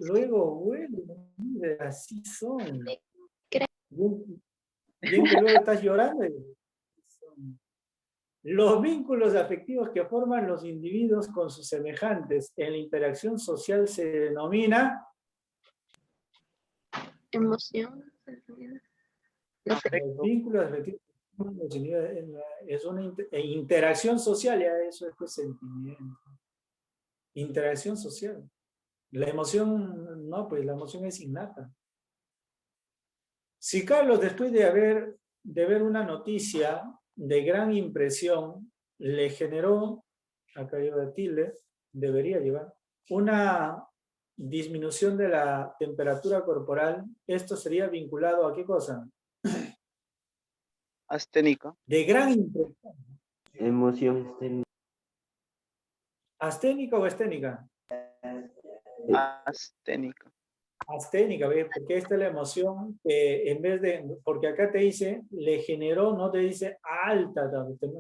Luego vuelven, mire, así son. Bien que luego estás llorando. Los vínculos afectivos que forman los individuos con sus semejantes en la interacción social se denomina Emoción. los vínculos afectivos es una interacción social, ya eso es pues, sentimiento. Interacción social. La emoción, no, pues la emoción es innata. Si Carlos, después de ver una noticia de gran impresión, le generó, acá lleva tilde, debería llevar, una disminución de la temperatura corporal, esto sería vinculado a ¿qué cosa? Asténica. De gran impresión. Emoción. ¿Asténica o esténica? Asténica. Asténica, ¿ves? Porque esta es la emoción que en vez de, porque acá te dice, le generó, no te dice alta,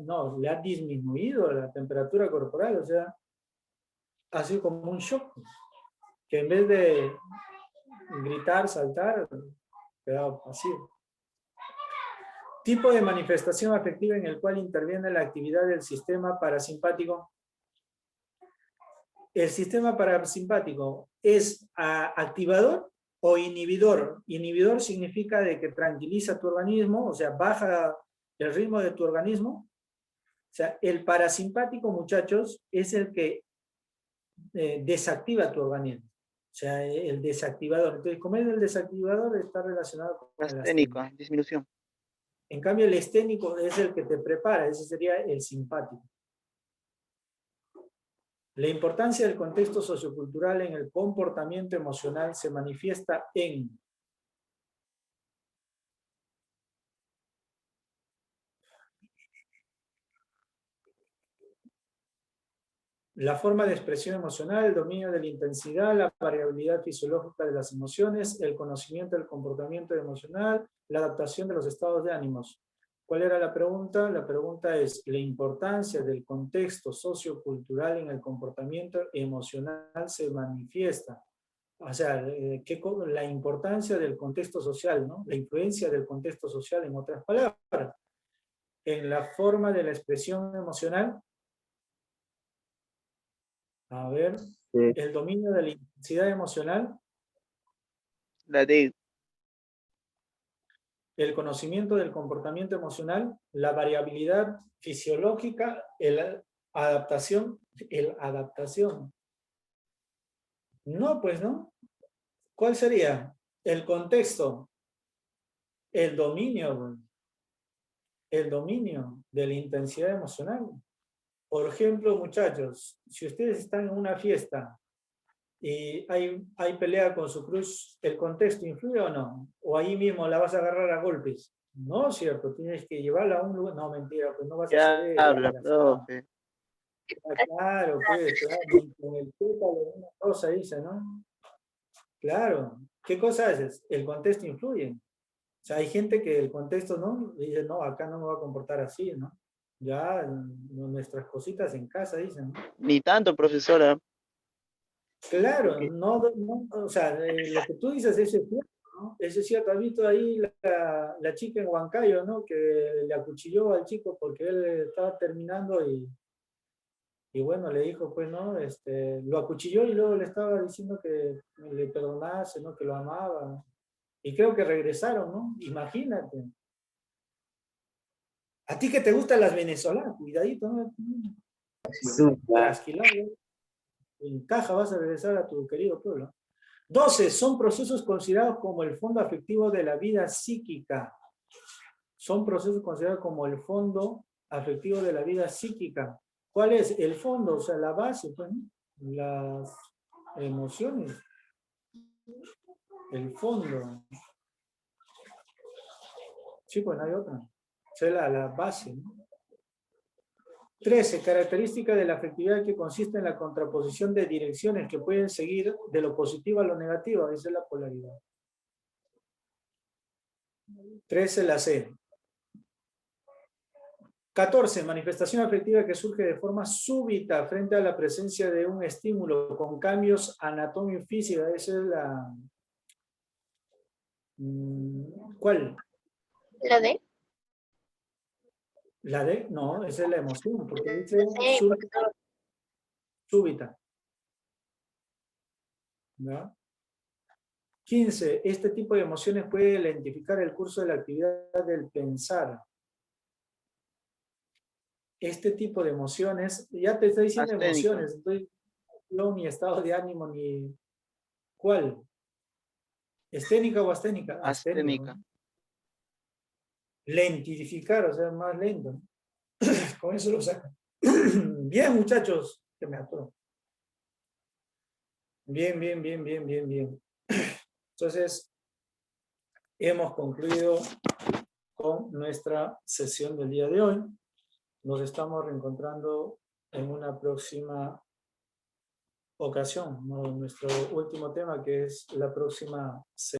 no, le ha disminuido la temperatura corporal, o sea, ha sido como un shock, que en vez de gritar, saltar, quedaba pasivo. Tipo de manifestación afectiva en el cual interviene la actividad del sistema parasimpático. El sistema parasimpático es activador o inhibidor. Inhibidor significa de que tranquiliza tu organismo, o sea, baja el ritmo de tu organismo. O sea, el parasimpático, muchachos, es el que desactiva tu organismo. O sea, el desactivador. Entonces, como es el desactivador, está relacionado con el Asténico, asténico. disminución. En cambio, el esténico es el que te prepara, ese sería el simpático. La importancia del contexto sociocultural en el comportamiento emocional se manifiesta en La forma de expresión emocional, el dominio de la intensidad, la variabilidad fisiológica de las emociones, el conocimiento del comportamiento emocional, la adaptación de los estados de ánimos. ¿Cuál era la pregunta? La pregunta es la importancia del contexto sociocultural en el comportamiento emocional se manifiesta. O sea, la importancia del contexto social, ¿no? La influencia del contexto social, en otras palabras, en la forma de la expresión emocional. A ver, Sí. el dominio de la intensidad emocional, La D. el conocimiento del comportamiento emocional, la variabilidad fisiológica, el adaptación. No, pues no. ¿Cuál sería? El contexto, el dominio de la intensidad emocional. Por ejemplo, muchachos, si ustedes están en una fiesta y hay pelea con su cruz, ¿el contexto influye o no? ¿O ahí mismo la vas a agarrar a golpes? No, ¿cierto? Tienes que llevarla a un lugar. No, mentira, pues no vas a Ya hacer habla, eso. profe. Claro, pues, claro, con el pétalo, una cosa dice, ¿no? Claro. ¿Qué cosa haces? El contexto influye. O sea, hay gente que el contexto, ¿no? Dice, no, acá no me voy a comportar así, ¿no? Ya nuestras cositas en casa, dicen, ¿no? Ni tanto, profesora. Claro, Porque no, o sea, lo que tú dices es cierto, ¿no? Eso es cierto. ¿Has visto ahí la chica en Huancayo, ¿no? Que le acuchilló al chico porque él estaba terminando y bueno, le dijo, pues, ¿no? Lo acuchilló y luego le estaba diciendo que le perdonase, ¿no? Que lo amaba. Y creo que regresaron, ¿no? Imagínate. A ti que te gustan las venezolanas, cuidadito, ¿no? Trasquilado. En caja vas a regresar a tu querido pueblo. 12. Son procesos considerados como el fondo afectivo de la vida psíquica. Son procesos considerados como el fondo afectivo de la vida psíquica. ¿Cuál es? El fondo, o sea, la base, pues, ¿no? Las emociones. El fondo. Sí, pues no hay otra. O sea, la base, ¿no? 13. Característica de la afectividad que consiste en la contraposición de direcciones que pueden seguir de lo positivo a lo negativo. Esa es la polaridad. 13. La C. 14. Manifestación afectiva que surge de forma súbita frente a la presencia de un estímulo con cambios anatómicos físicos. Esa es la... ¿Cuál? ¿La D? ¿La D? No, esa es la emoción, porque dice La C, súbita. ¿No? 15. Este tipo de emociones puede lentificar el curso de la actividad del pensar. Este tipo de emociones, ya te estoy diciendo Asténico. emociones, no ni estado de ánimo ni... ¿Cuál? ¿Esténica o asténica? Asténica. Asténico. Lentificar, o sea, más lento, ¿no? Con eso lo sacan. Bien, muchachos, que me atoro. Bien, bien, bien, bien, bien, bien. Entonces, hemos concluido con nuestra sesión del día de hoy. Nos estamos reencontrando en una próxima ocasión, ¿no? Nuestro último tema, que es la próxima sesión.